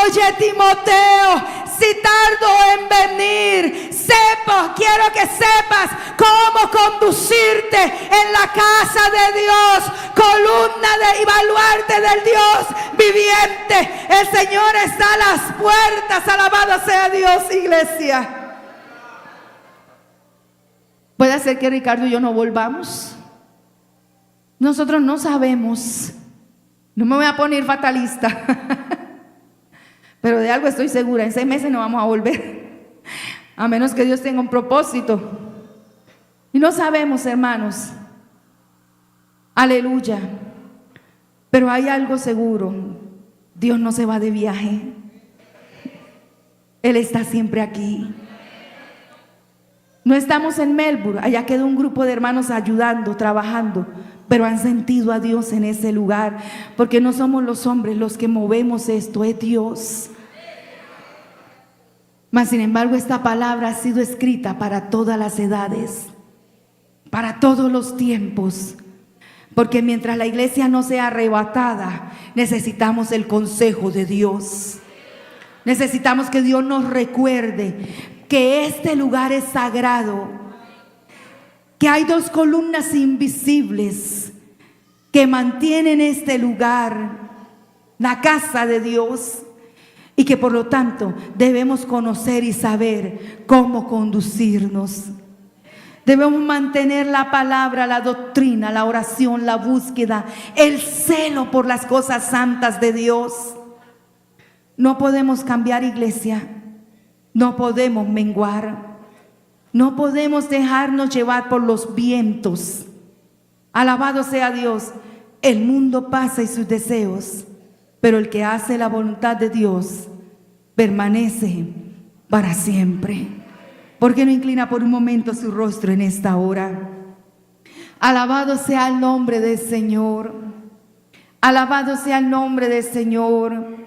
oye, Timoteo, si tardo en venir, quiero que sepas cómo conducirte en la casa de Dios, columna y baluarte del Dios viviente. El Señor está a las puertas. Alabado sea Dios, iglesia. Puede ser que Ricardo y yo no volvamos. Nosotros no sabemos. No me voy a poner fatalista, pero de algo estoy segura: en 6 meses no vamos a volver, a menos que Dios tenga un propósito. Y no sabemos, hermanos. Aleluya. Pero hay algo seguro: Dios no se va de viaje. Él está siempre aquí. No estamos en Melbourne, allá quedó un grupo de hermanos ayudando, trabajando, pero han sentido a Dios en ese lugar, porque no somos los hombres los que movemos esto, es Dios. Mas sin embargo, esta palabra ha sido escrita para todas las edades, para todos los tiempos, porque mientras la iglesia no sea arrebatada, necesitamos el consejo de Dios. Necesitamos que Dios nos recuerde que este lugar es sagrado, que hay 2 columnas invisibles que mantienen este lugar, la casa de Dios, y que por lo tanto debemos conocer y saber cómo conducirnos. Debemos mantener la palabra, la doctrina, la oración, la búsqueda, el celo por las cosas santas de Dios. No podemos cambiar, iglesia. No podemos menguar. No podemos dejarnos llevar por los vientos. Alabado sea Dios. El mundo pasa y sus deseos, pero el que hace la voluntad de Dios permanece para siempre. ¿Por qué no inclina por un momento su rostro en esta hora? Alabado sea el nombre del Señor. Alabado sea el nombre del Señor.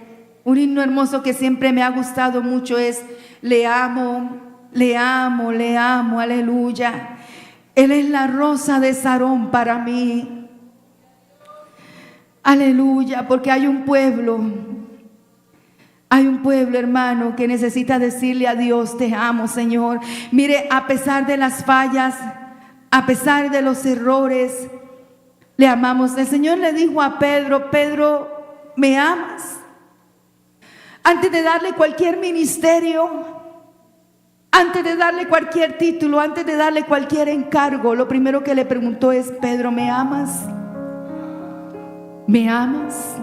Un himno hermoso que siempre me ha gustado mucho es: le amo, le amo, le amo, aleluya. Él es la rosa de Sarón para mí. Aleluya, porque hay un pueblo, hermano, que necesita decirle a Dios: te amo, Señor. Mire, a pesar de las fallas, a pesar de los errores, le amamos. El Señor le dijo a Pedro: Pedro, ¿me amas? Antes de darle cualquier ministerio, antes de darle cualquier título, antes de darle cualquier encargo, lo primero que le preguntó es: Pedro, ¿me amas? ¿Me amas?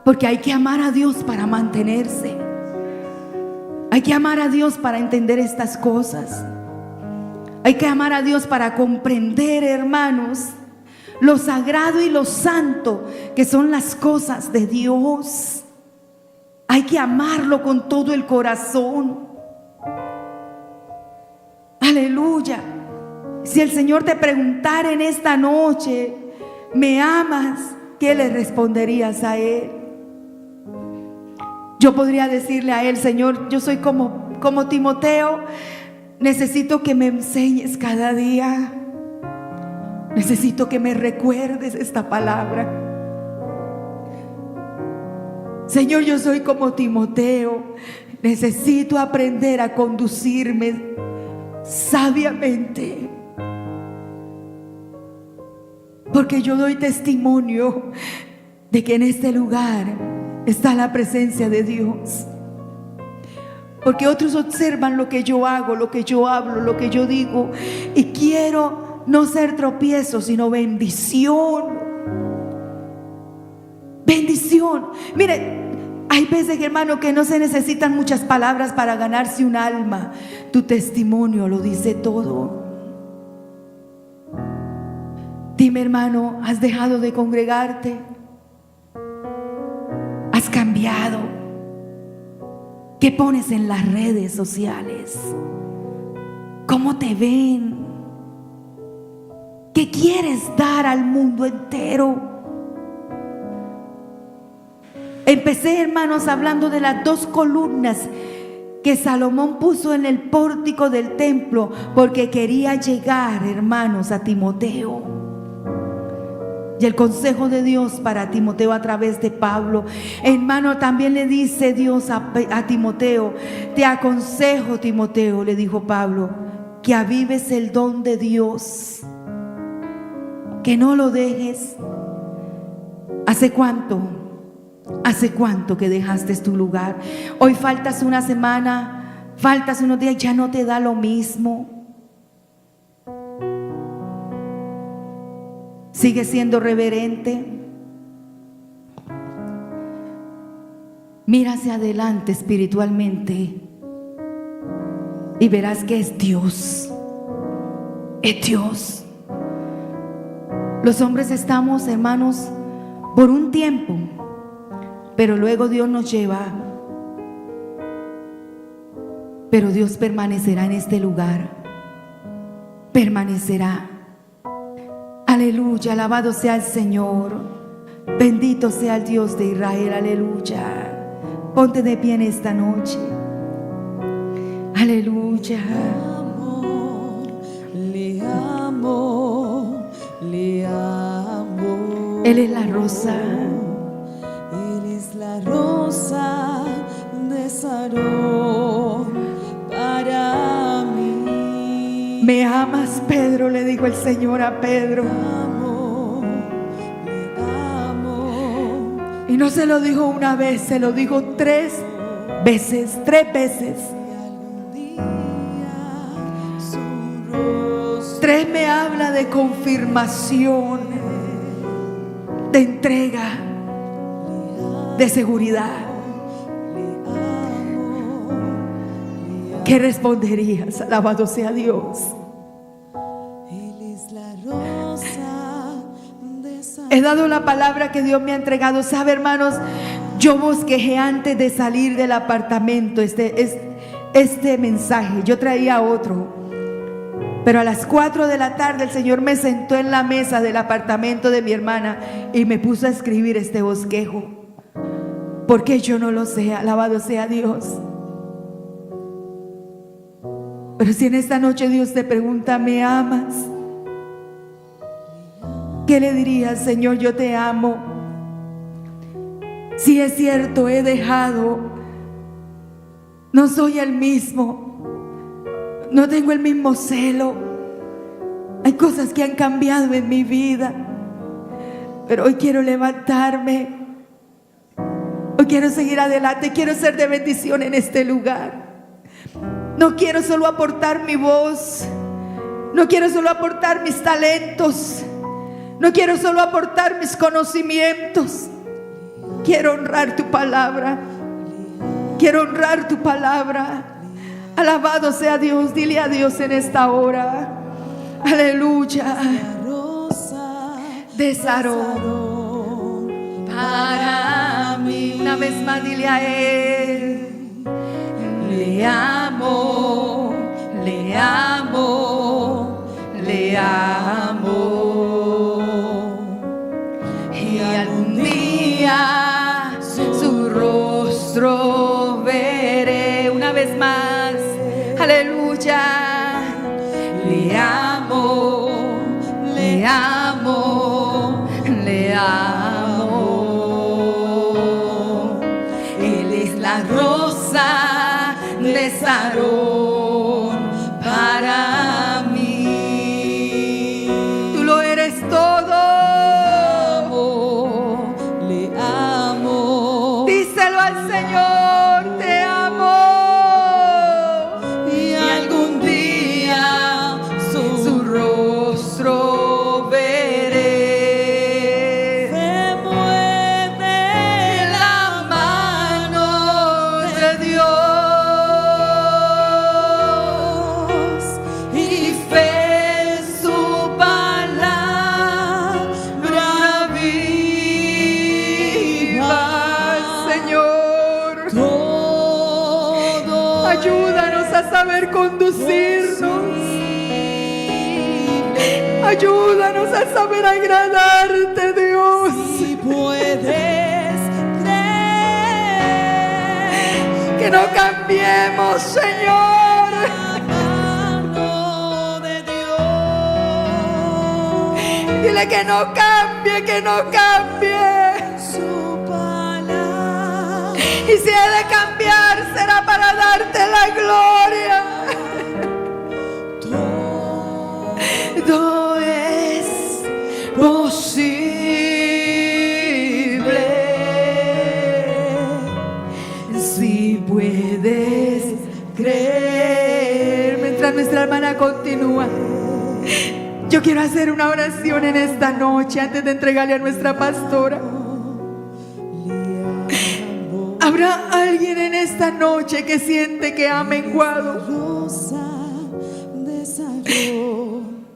Porque hay que amar a Dios para mantenerse. Hay que amar a Dios para entender estas cosas. Hay que amar a Dios para comprender, hermanos, lo sagrado y lo santo que son las cosas de Dios. Hay que amarlo con todo el corazón. Aleluya. Si el Señor te preguntara en esta noche: ¿me amas?, ¿qué le responderías a Él? Yo podría decirle a Él: Señor, yo soy como Timoteo. Necesito que me enseñes cada día. Necesito que me recuerdes esta palabra. Señor, yo soy como Timoteo. Necesito aprender a conducirme sabiamente, porque yo doy testimonio de que en este lugar está la presencia de Dios. Porque otros observan lo que yo hago, lo que yo hablo, lo que yo digo, y quiero no ser tropiezo, sino bendición. Bendición. Mire, Hay veces, hermano, que no se necesitan muchas palabras para ganarse un alma. Tu testimonio lo dice todo. Dime, hermano, ¿has dejado de congregarte? ¿Has cambiado? ¿Qué pones en las redes sociales? ¿Cómo te ven? ¿Qué quieres dar al mundo entero? Empecé, hermanos, hablando de las 2 columnas que Salomón puso en el pórtico del templo, porque quería llegar, hermanos, a Timoteo. Y el consejo de Dios para Timoteo a través de Pablo, hermano, también le dice Dios a Timoteo: te aconsejo, Timoteo, le dijo Pablo, que avives el don de Dios, que no lo dejes. ¿Hace cuánto? ¿Hace cuánto que dejaste tu lugar? Hoy faltas una semana, faltas unos días, ya no te da lo mismo. Sigue siendo reverente. Mira hacia adelante espiritualmente y verás que es Dios. Es Dios. Los hombres estamos, hermanos, por un tiempo, pero luego Dios nos lleva. Pero Dios permanecerá en este lugar. Permanecerá. Aleluya, alabado sea el Señor. Bendito sea el Dios de Israel, aleluya. Ponte de pie en esta noche. Aleluya. Le amo, le amo. Él es la rosa. Él es la rosa de Sarón para mí. ¿Me amas, Pedro?, le dijo el Señor a Pedro. Le amo. Y no se lo dijo una vez, se lo dijo 3 veces, 3 veces. Si algún día su rostro 3 me habla de confirmación, de entrega, de seguridad. ¿Qué responderías? Alabado sea Dios. Él es la rosa de Sarón. He dado la palabra que Dios me ha entregado. ¿Sabe, hermanos? Yo bosquejé antes de salir del apartamento este mensaje. Yo traía otro, pero a las 4 de la tarde el Señor me sentó en la mesa del apartamento de mi hermana y me puso a escribir este bosquejo. Porque yo no lo sé, alabado sea Dios. Pero si en esta noche Dios te pregunta: ¿me amas?, ¿qué le dirías? Señor, yo te amo. Si es cierto, he dejado, no soy el mismo, no tengo el mismo celo, hay cosas que han cambiado en mi vida, pero hoy quiero levantarme, hoy quiero seguir adelante, quiero ser de bendición en este lugar. No quiero solo aportar mi voz, no quiero solo aportar mis talentos, no quiero solo aportar mis conocimientos. Quiero honrar tu palabra, quiero honrar tu palabra. Alabado sea Dios. Dile a Dios en esta hora: aleluya. La rosa De Sarón para mí. Una vez más, dile a Él: le amo, le amo, le amo. Y algún día su rostro veré. Una vez más, aleluya. Le amo, le amo, le amo. Él es la rosa de Sarón para mí. Tú lo eres todo. le amo. Díselo al Señor: te amo. Y algún día Su rostro veré. se mueve La mano Ayúdanos a saber conducirnos. Ayúdanos a saber agradarte, Dios. Si puedes creer Que no cambiemos, Señor. la mano de Dios, Dile que no cambie, que no cambie. su palabra. Y si he de cambiar, será para darte la gloria. Todo es posible si puedes creer. Mientras nuestra hermana continúa, yo quiero hacer una oración en esta noche antes de entregarle a nuestra pastora. ¿Habrá alguien en esta noche que siente que ha menguado?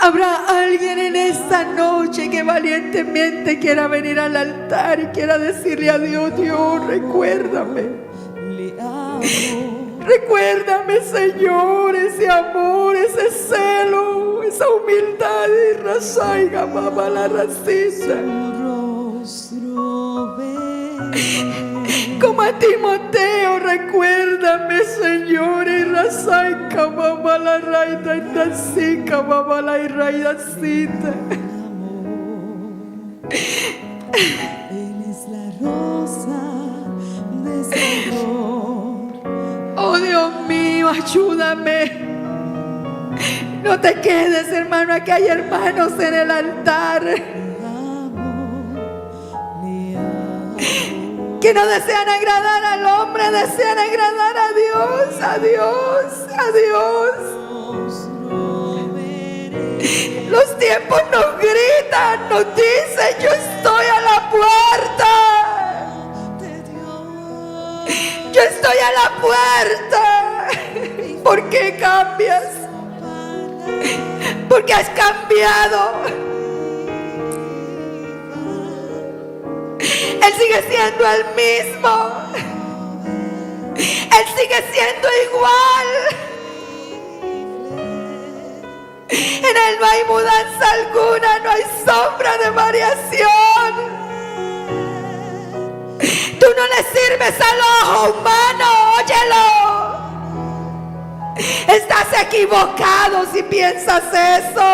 ¿Habrá alguien en esta noche que valientemente quiera venir al altar y quiera decirle a Dios: Dios, recuérdame? Recuérdame, Señor, ese amor, ese celo, esa humildad y razaiga, mamá, la racista. Como a Timoteo, recuérdame, Señor, y razaica, mamá, la raida y tacica, mamá, la raida cita. Él es la rosa de Salvador. Oh, Dios mío, ayúdame. No te quedes, hermano, aquí hay hermanos en el altar que no desean agradar al hombre, desean agradar a Dios, a Dios, a Dios. Los tiempos nos gritan, nos dicen: yo estoy a la puerta. Yo estoy a la puerta. ¿Por qué cambias? ¿Por qué has cambiado? Él sigue siendo el mismo. Él sigue siendo igual. En Él no hay mudanza alguna, no hay sombra de variación. Tú no le sirves al ojo humano, óyelo. Estás equivocado si piensas eso.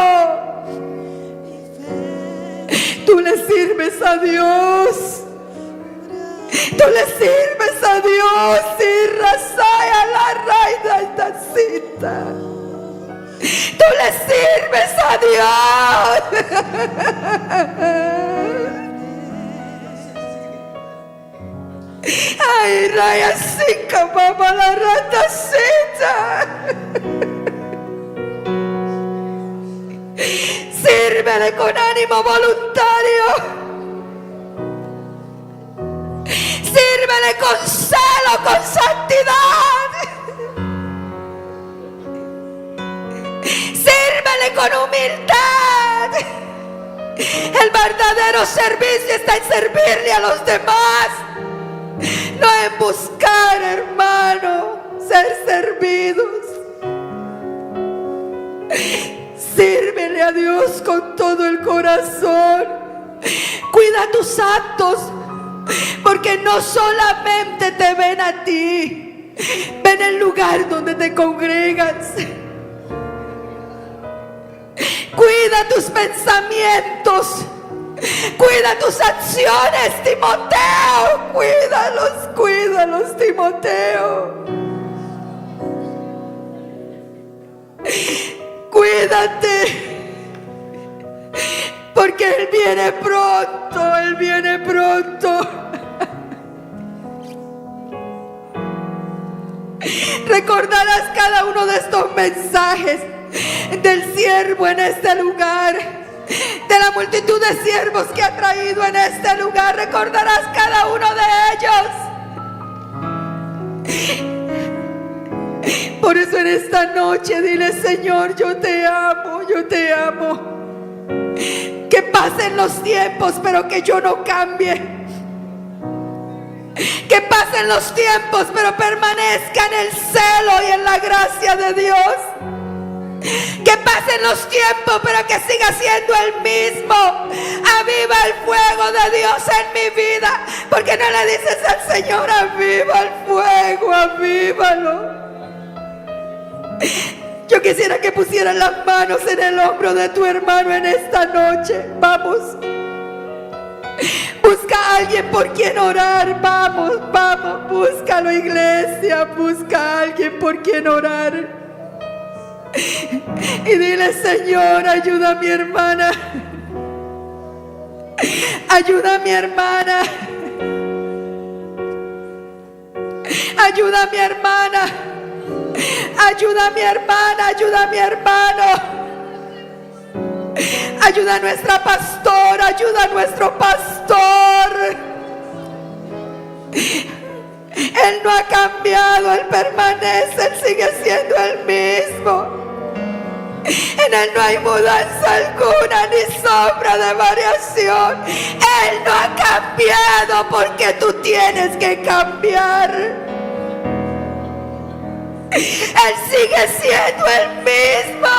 Tú le sirves a Dios. Tú le sirves a Dios y razaya la raida y tacita. Tú le sirves a Dios. Ay, raya cinca, mamá, la ratacita. Sírvele con ánimo voluntario. Sírvele con celo, con santidad. Sírvele con humildad. El verdadero servicio está en servirle a los demás, no en buscar, hermano, ser servidos. Sírvele a Dios con todo el corazón. Cuida tus actos, porque no solamente te ven a ti, ven el lugar donde te congregas. Cuida tus pensamientos, cuida tus acciones, Timoteo. Cuídalos, cuídalos, Timoteo. Cuídate, porque Él viene pronto, Él viene pronto. Recordarás cada uno de estos mensajes del siervo en este lugar, de la multitud de siervos que ha traído en este lugar. Recordarás cada uno de ellos. Por eso en esta noche dile: Señor, yo te amo, yo te amo. Que pasen los tiempos, pero que yo no cambie. Que pasen los tiempos, pero permanezca en el celo y en la gracia de Dios. Que pasen los tiempos, pero que siga siendo el mismo. Aviva el fuego de Dios en mi vida. Porque no le dices al Señor: aviva el fuego, avívalo. Yo quisiera que pusieran las manos en el hombro de tu hermano en esta noche. Vamos. Busca a alguien por quien orar. Vamos, vamos, búscalo, iglesia. Busca a alguien por quien orar. Y dile: Señor, ayuda a mi hermana. Ayuda a mi hermana. Ayuda a mi hermana. Ayuda a mi hermana. Ayuda a mi hermano. Ayuda a nuestra pastora. Ayuda a nuestro pastor. Él no ha cambiado. Él permanece. Él sigue siendo el mismo. En Él no hay mudanza alguna ni sombra de variación. Él no ha cambiado porque tú tienes que cambiar. Él sigue siendo el mismo.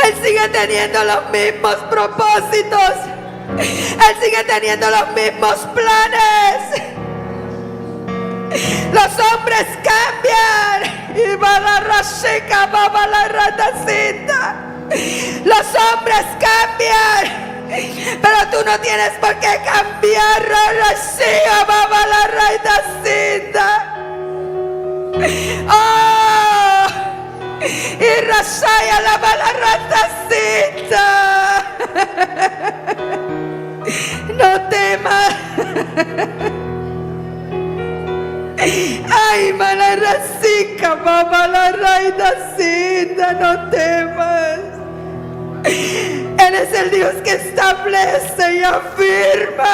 Él sigue teniendo los mismos propósitos. Él sigue teniendo los mismos planes. Los hombres cambian. Y va la rachica, va la ratacita. Los hombres cambian, pero tú no tienes por qué cambiar. Rachica, va la ratacita. Oh, y rachaya la mala ratacita. No temas. Ay, mala racica, mamá, la raidacita, no temas. Él es el Dios que establece y afirma.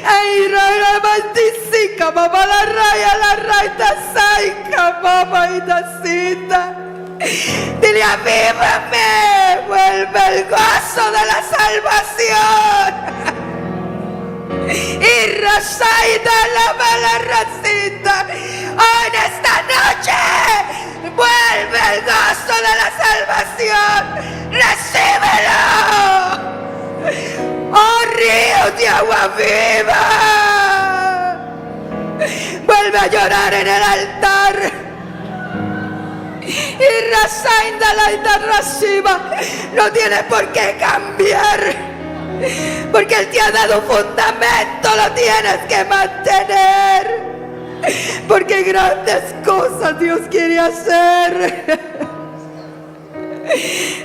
Ay, rara maldicica, mamá, la raya, la raidacaica, mamá, y tacita. Dile: avívame, vuelve el gozo de la salvación. Y rasaida la mala racita. Oh, en esta noche vuelve el gozo de la salvación. Recíbelo. Oh, río de agua viva. Vuelve a llorar en el altar. Y rasainda la reciba. No tienes por qué cambiar. Porque Él te ha dado un fundamento. Lo tienes que mantener. Porque grandes cosas Dios quiere hacer.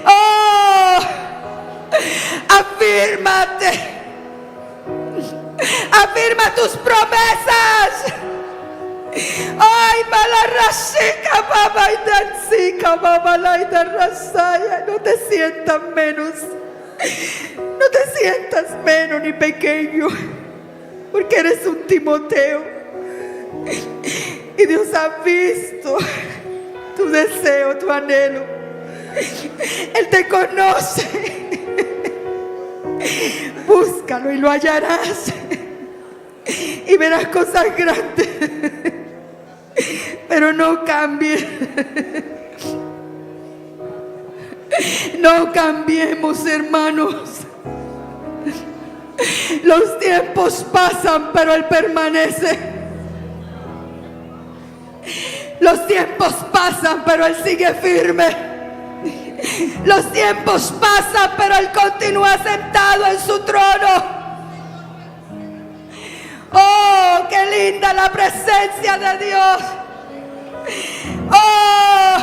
Oh, afírmate. Afirma tus promesas. Ay, mala rachica, mamá, y dancica, mamá, la ida rasaya. No te sientas menos. No te sientas menos ni pequeño. Porque eres un Timoteo. Y Dios ha visto tu deseo, tu anhelo. Él te conoce. Búscalo y lo hallarás. Y verás cosas grandes. Pero no cambies. No cambiemos, hermanos. Los tiempos pasan, pero Él permanece. Los tiempos pasan, pero Él sigue firme. Los tiempos pasan, pero Él continúa sentado en su trono. Oh, qué linda la presencia de Dios. Oh,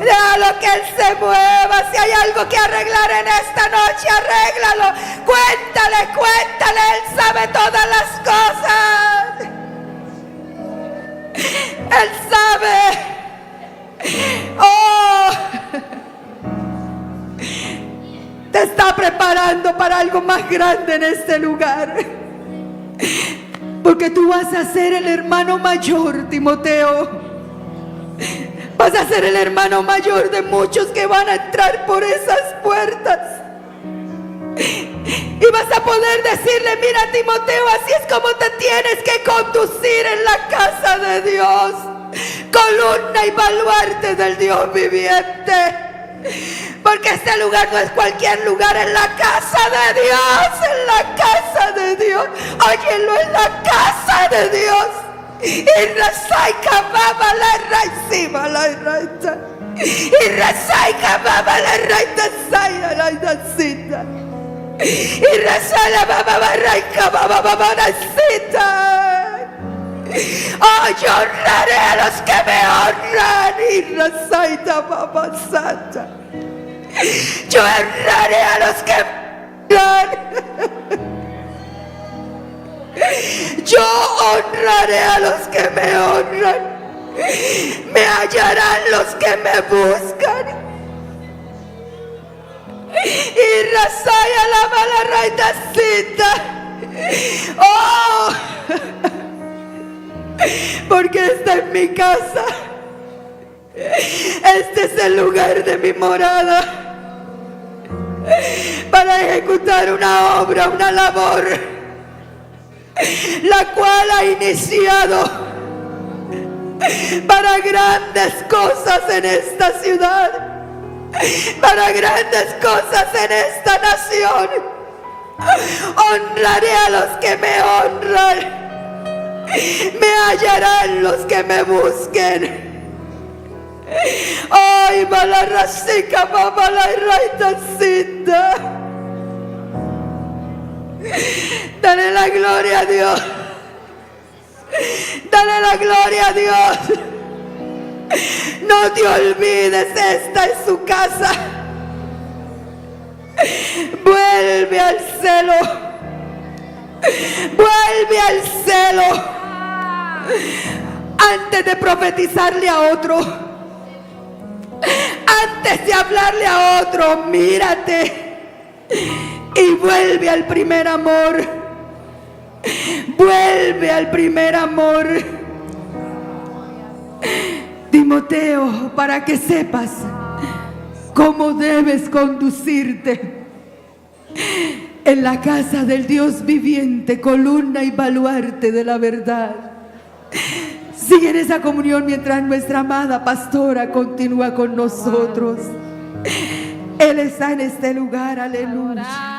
déjalo que Él se mueva. Si hay algo que arreglar en esta noche, arréglalo. Cuéntale, Él sabe todas las cosas. Él sabe. Oh, te está preparando para algo más grande en este lugar. Porque tú vas a ser el hermano mayor, Timoteo. Vas a ser el hermano mayor de muchos que van a entrar por esas puertas. Y vas a poder decirle: mira, Timoteo, así es como te tienes que conducir en la casa de Dios, columna y baluarte del Dios viviente. Porque este lugar no es cualquier lugar, es la casa de Dios, en la casa de Dios. Óyelo, en la casa de Dios. Y resaika baba la raicima la raita. Y resaika baba la raita saira la raicita. Y resala baba la raika baba la raicita. Oh, yo honraré a los que me honran. Y resaita baba santa. Yo honraré a los que me honran. Yo honraré a los que me honran. Me hallarán los que me buscan. Y Rasaya la mala raitacita. Oh, porque esta es mi casa. Este es el lugar de mi morada. Para ejecutar una obra, una labor, la cual ha iniciado para grandes cosas en esta ciudad, para grandes cosas en esta nación. Honraré a los que me honran, me hallarán los que me busquen. Ay, mala racica, mamá, la raitacita. Dale la gloria a Dios. Dale la gloria a Dios. No te olvides, esta es su casa. Vuelve al celo. Vuelve al celo. Antes de profetizarle a otro, antes de hablarle a otro, mírate y vuelve al primer amor. Vuelve al primer amor. Timoteo, para que sepas cómo debes conducirte en la casa del Dios viviente, columna y baluarte de la verdad. Sigue en esa comunión mientras nuestra amada pastora continúa con nosotros. Él está en este lugar, aleluya.